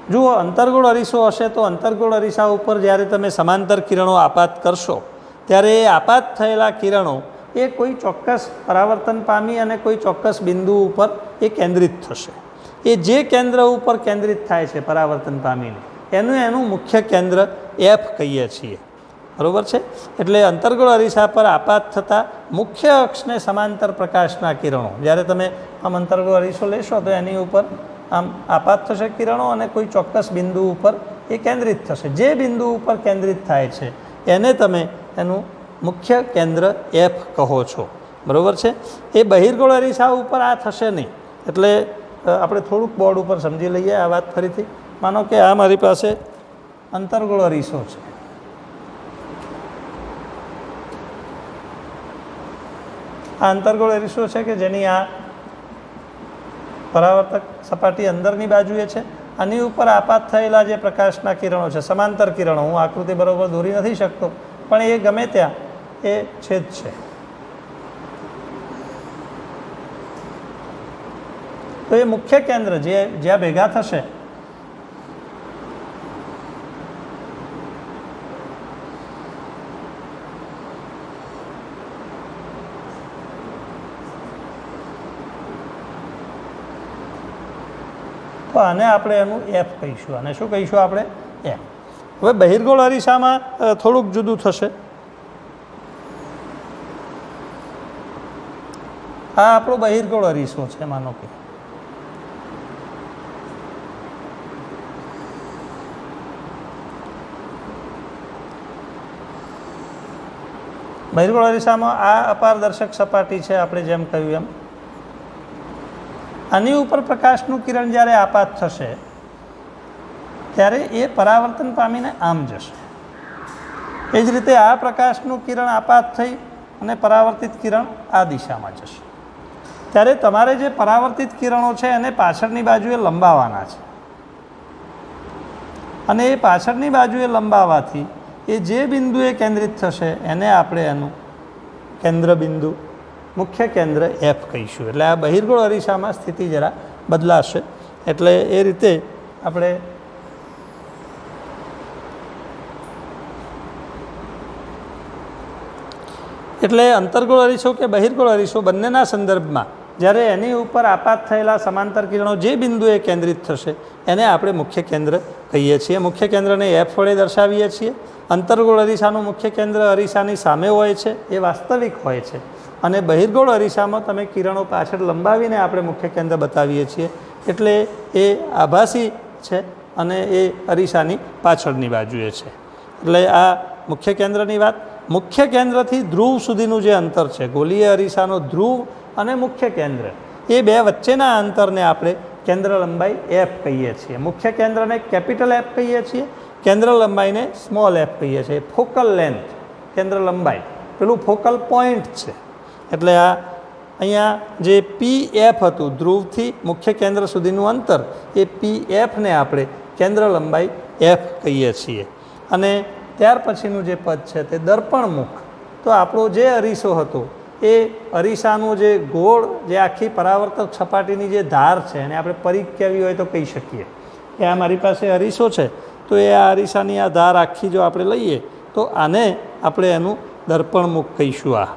જુઓ, અંતર્ગોળ અરીસો હશે તો અંતર્ગોળ અરીસા ઉપર જ્યારે તમે સમાંતર કિરણો આપાત કરશો ત્યારે એ આપાત થયેલા કિરણો એ કોઈ ચોક્કસ પરાવર્તન પામી અને કોઈ ચોક્કસ બિંદુ ઉપર એ કેન્દ્રિત થશે. એ જે કેન્દ્ર ઉપર કેન્દ્રિત થાય છે પરાવર્તન પામીને એનું મુખ્ય કેન્દ્ર F કહીએ છીએ. બરાબર છે? એટલે અંતર્ગોળ અરીસા પર આપાત થતા મુખ્ય અક્ષને સમાંતર પ્રકાશના કિરણો, જ્યારે તમે આમ અંતર્ગોળ અરીસો લેશો તો એની ઉપર આમ આપાત થશે કિરણો અને કોઈ ચોક્કસ બિંદુ ઉપર એ કેન્દ્રિત થશે. જે બિંદુ ઉપર કેન્દ્રિત થાય છે એને તમે એનું મુખ્ય કેન્દ્ર F કહો છો. બરાબર છે? એ બહિર્ગોળ અરીસા ઉપર આ થશે નહીં. એટલે આપણે થોડુંક બોર્ડ ઉપર સમજી લઈએ આ વાત ફરીથી. માનો કે આ મારી પાસે અંતર્ગોળ અરીસો છે. આ અંતર્ગોળ અરીસો છે કે જેની આ પરાવર્તક સપાટી અંદરની બાજુએ છે. આની ઉપર આપાત થયેલા જે પ્રકાશના કિરણો છે, સમાંતર કિરણો, હું આકૃતિ બરોબર દોરી નથી શકતો, પણ એ ગમે ત્યાં એ છેદ છે. તો એ મુખ્ય કેન્દ્ર જ્યાં ભેગા થશે તો આને આપણે એનું એફ કહીશું. અને શું કહીશું આપણે? એફ. હવે બહિર્ગોળ અરીસામાં થોડુંક જુદું થશે. આ આપણો બહિર્ગોળ અરીસો છે, માનો કે બહિર્ગોળ અરીસામાં આ અપારદર્શક સપાટી છે, આપણે જેમ કહ્યું એમ. આની ઉપર પ્રકાશનું કિરણ જ્યારે આપાત થશે ત્યારે એ પરાવર્તન પામીને આમ જશે. એ જ રીતે આ પ્રકાશનું કિરણ આપાત થઈ અને પરાવર્તિત કિરણ આ દિશામાં જશે. ત્યારે તમારે જે પરાવર્તિત કિરણો છે એને પાછળની બાજુએ લંબાવવાના છે. અને એ પાછળની બાજુએ લંબાવવાથી એ જે બિંદુએ કેન્દ્રિત થશે એને આપણે એનું કેન્દ્ર બિંદુ, મુખ્ય કેન્દ્ર એફ કહીશું. એટલે આ બહિર્ગોળ અરીસામાં સ્થિતિ જરા બદલાશે. એટલે એ રીતે આપણે અંતર્ગોળ અરીસો કે બહિર્ગોળ અરીસો બંનેના સંદર્ભમાં જ્યારે એની ઉપર આપાત થયેલા સમાંતર કિરણો જે બિંદુએ કેન્દ્રિત થશે એને આપણે મુખ્ય કેન્દ્ર કહીએ છીએ. મુખ્ય કેન્દ્રને એફ વડે દર્શાવીએ છીએ. અંતર્ગોળ અરીસાનું મુખ્ય કેન્દ્ર અરીસાની સામે હોય છે, એ વાસ્તવિક હોય છે. અને બહિર્ગોળ અરીસામાં તમે કિરણો પાછળ લંબાવીને આપણે મુખ્ય કેન્દ્ર બતાવીએ છીએ, એટલે એ આભાસી છે અને એ અરીસાની પાછળની બાજુએ છે. એટલે આ મુખ્ય કેન્દ્રની વાત. મુખ્ય કેન્દ્રથી ધ્રુવ સુધીનું જે અંતર છે, ગોલીય અરીસાનો ધ્રુવ અને મુખ્ય કેન્દ્ર, એ બે વચ્ચેના અંતરને આપણે કેન્દ્ર લંબાઈ એફ કહીએ છીએ. મુખ્ય કેન્દ્રને કેપિટલ એફ કહીએ છીએ, કેન્દ્ર લંબાઈને સ્મોલ એફ કહીએ છીએ. ફોકલ લેન્થ, કેન્દ્ર લંબાઈ, પેલું ફોકલ પોઈન્ટ છે. એટલે આ અહીંયા જે પી એફ હતું, ધ્રુવથી મુખ્ય કેન્દ્ર સુધીનું અંતર, એ પી એફને આપણે કેન્દ્ર લંબાઈ એફ કહીએ છીએ. અને ત્યાર પછીનું જે પદ છે તે દર્પણમુખ. તો આપણો જે અરીસો હતો એ અરીસાનું જે ગોળ, જે આખી પરાવર્તક સપાટીની જે ધાર છે એને આપણે પરિઘ કહેવી હોય તો કહી શકીએ કે આ મારી પાસે અરીસો છે, તો એ આ અરીસાની આ ધાર આખી જો આપણે લઈએ તો આને આપણે એનું દર્પણમુખ કહીશું.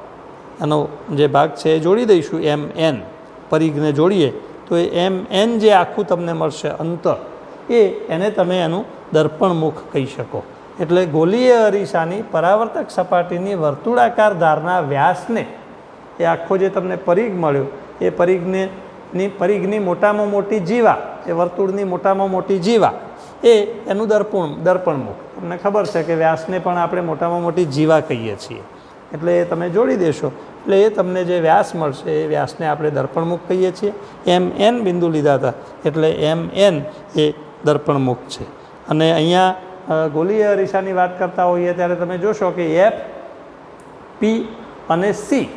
આનો જે ભાગ છે એ જોડી દઈશું, એમ એન પરિઘને જોડીએ તો એ એમ એન જે આખું તમને મળશે અંતર, એને તમે એનું દર્પણમુખ કહી શકો. એટલે ગોલીય અરીસાની પરાવર્તક સપાટીની વર્તુળાકાર ધારના વ્યાસને, એ આખો જે તમને પરિઘ મળ્યો, એ પરિઘની મોટામાં મોટી જીવા, એ વર્તુળની મોટામાં મોટી જીવા, એ એનું દર્પણમુખ. તમને ખબર છે કે વ્યાસને પણ આપણે મોટામાં મોટી જીવા કહીએ છીએ. એટલે એ તમે જોડી દેશો એટલે એ તમને જે વ્યાસ મળશે એ વ્યાસને આપણે દર્પણમુખ કહીએ છીએ. એમ એન બિંદુ લીધા હતા એટલે એમ એન એ દર્પણમુખ છે. અને અહીંયા ગોલીય અરીસાની વાત કરતા હોઈએ ત્યારે તમે જોશો કે એફ, પી અને સી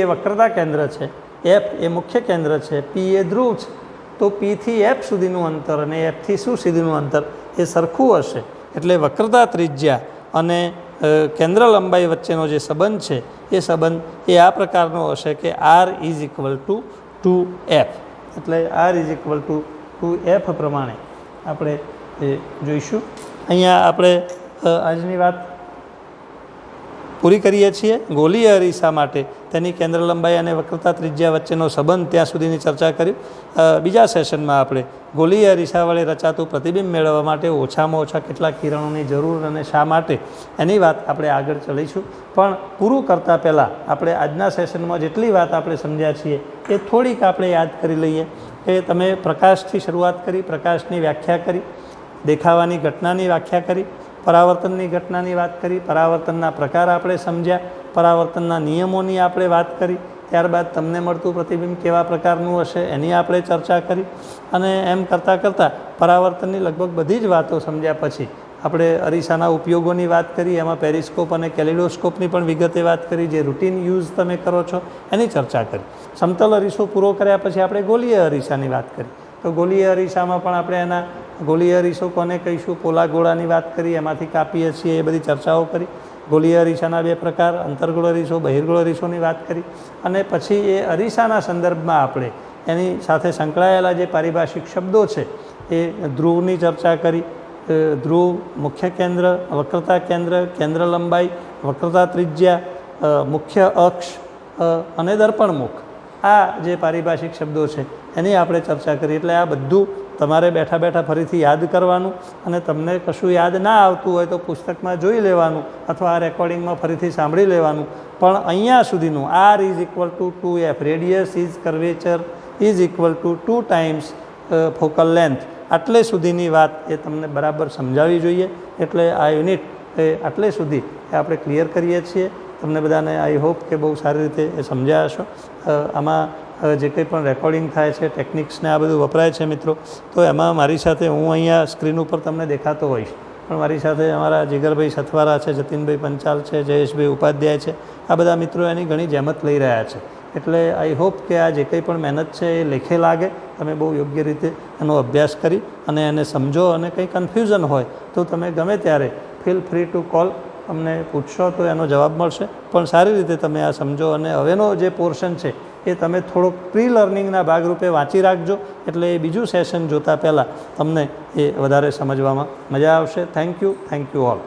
એ વક્રતા કેન્દ્ર છે, એફ એ મુખ્ય કેન્દ્ર છે, પી એ ધ્રુવ છે. તો પીથી એફ સુધીનું અંતર અને એફથી શું સુધીનું અંતર એ સરખું હશે. એટલે વક્રતા ત્રિજ્યા અને કેન્દ્ર લંબાઈ વચ્ચેનો જે સંબંધ છે એ સંબંધ એ આ પ્રકારનો હશે કે R = 2F. એટલે R = 2F પ્રમાણે આપણે એ જોઈશું. અહીંયા આપણે આજની વાત પૂરી કરીએ છીએ. ગોલીય અરીસા માટે તેની કેન્દ્ર લંબાઈ અને વક્રતા ત્રિજ્યા વચ્ચેનો સંબંધ ત્યાં સુધીની ચર્ચા કરી. બીજા સેશનમાં આપણે ગોલીય અરીસા વડે રચાતું પ્રતિબિંબ મેળવવા માટે ઓછામાં ઓછા કેટલા કિરણોની જરૂર અને શા માટે એની વાત આપણે આગળ ચલાવીશું. પણ પૂરું કરતાં પહેલાં આપણે આજના સેશનમાં જેટલી વાત આપણે સમજ્યા છીએ એ થોડીક આપણે યાદ કરી લઈએ. કે તમે પ્રકાશથી શરૂઆત કરી, પ્રકાશની વ્યાખ્યા કરી, દેખાવાની ઘટનાની વ્યાખ્યા કરી, પરાવર્તનની ઘટનાની વાત કરી, પરાવર્તનના પ્રકાર આપણે સમજ્યા, પરાવર્તનના નિયમોની આપણે વાત કરી, ત્યારબાદ તમને મળતું પ્રતિબિંબ કેવા પ્રકારનું હશે એની આપણે ચર્ચા કરી. અને એમ કરતાં કરતાં પરાવર્તનની લગભગ બધી જ વાતો સમજ્યા પછી આપણે અરીસાના ઉપયોગોની વાત કરી, એમાં પેરિસ્કોપ અને કેલિડોસ્કોપની પણ વિગતે વાત કરી, જે રૂટીન યુઝ તમે કરો છો એની ચર્ચા કરી. સમતલ અરીસો પૂરો કર્યા પછી આપણે ગોલીય અરીસાની વાત કરી. તો ગોલીય અરીસામાં પણ આપણે એના ગોલીય અરીસો કોને કહીશું, પોલા ગોળાની વાત કરી, એમાંથી કાપીએ છીએ, એ બધી ચર્ચાઓ કરી. ગોલીય અરીસાના 2 પ્રકાર, અંતર્ગોળ અરીસો, બહિર્ગોળ અરીસોની વાત કરી. અને પછી એ અરીસાના સંદર્ભમાં આપણે એની સાથે સંકળાયેલા જે પારિભાષિક શબ્દો છે એ ધ્રુવની ચર્ચા કરી. ધ્રુવ, મુખ્ય કેન્દ્ર, વક્રતા કેન્દ્ર, કેન્દ્ર લંબાઈ, વક્રતા ત્રિજ્યા, મુખ્ય અક્ષ અને દર્પણમુખ, આ જે પારિભાષિક શબ્દો છે એની આપણે ચર્ચા કરી. એટલે આ બધું તમારે બેઠા બેઠા ફરીથી યાદ કરવાનું, અને તમને કશું યાદ ના આવતું હોય તો પુસ્તકમાં જોઈ લેવાનું અથવા આ રેકોર્ડિંગમાં ફરીથી સાંભળી લેવાનું. પણ અહીંયા સુધીનું R = 2F, radius is curvature is equal two 2 times focal length, આટલે સુધીની વાત એ તમને બરાબર સમજાવવી જોઈએ. એટલે આ યુનિટ એ આટલે સુધી આપણે ક્લિયર કરીએ છીએ. તમને બધાને આઈ હોપ કે બહુ સારી રીતે એ સમજ્યા હશો. આમાં જે કંઈ પણ રેકોર્ડિંગ થાય છે, ટેકનિક્સને આ બધું વપરાય છે મિત્રો, તો એમાં મારી સાથે હું અહીંયા સ્ક્રીન ઉપર તમને દેખાતો હોઈશ, પણ મારી સાથે અમારા જીગરભાઈ સથવારા છે, જતીનભાઈ પંચાલ છે, જયેશભાઈ ઉપાધ્યાય છે, આ બધા મિત્રો એની ઘણી જહેમત લઈ રહ્યા છે. એટલે આઈ હોપ કે આ જે કંઈ પણ મહેનત છે એ લેખે લાગે, તમે બહુ યોગ્ય રીતે એનો અભ્યાસ કરી અને એને સમજો. અને કંઈ કન્ફ્યુઝન હોય તો તમે ગમે ત્યારે ફીલ ફ્રી ટુ કોલ, તમને પૂછશો તો એનો જવાબ મળશે. પણ સારી રીતે તમે આ સમજો, અને હવેનો જે પોર્શન છે એ તમે થોડોક પ્રી લર્નિંગના ભાગરૂપે વાંચી રાખજો. એટલે એ બીજું સેશન જોતાં પહેલાં તમને એ વધારે સમજવામાં મજા આવશે. Thank you all.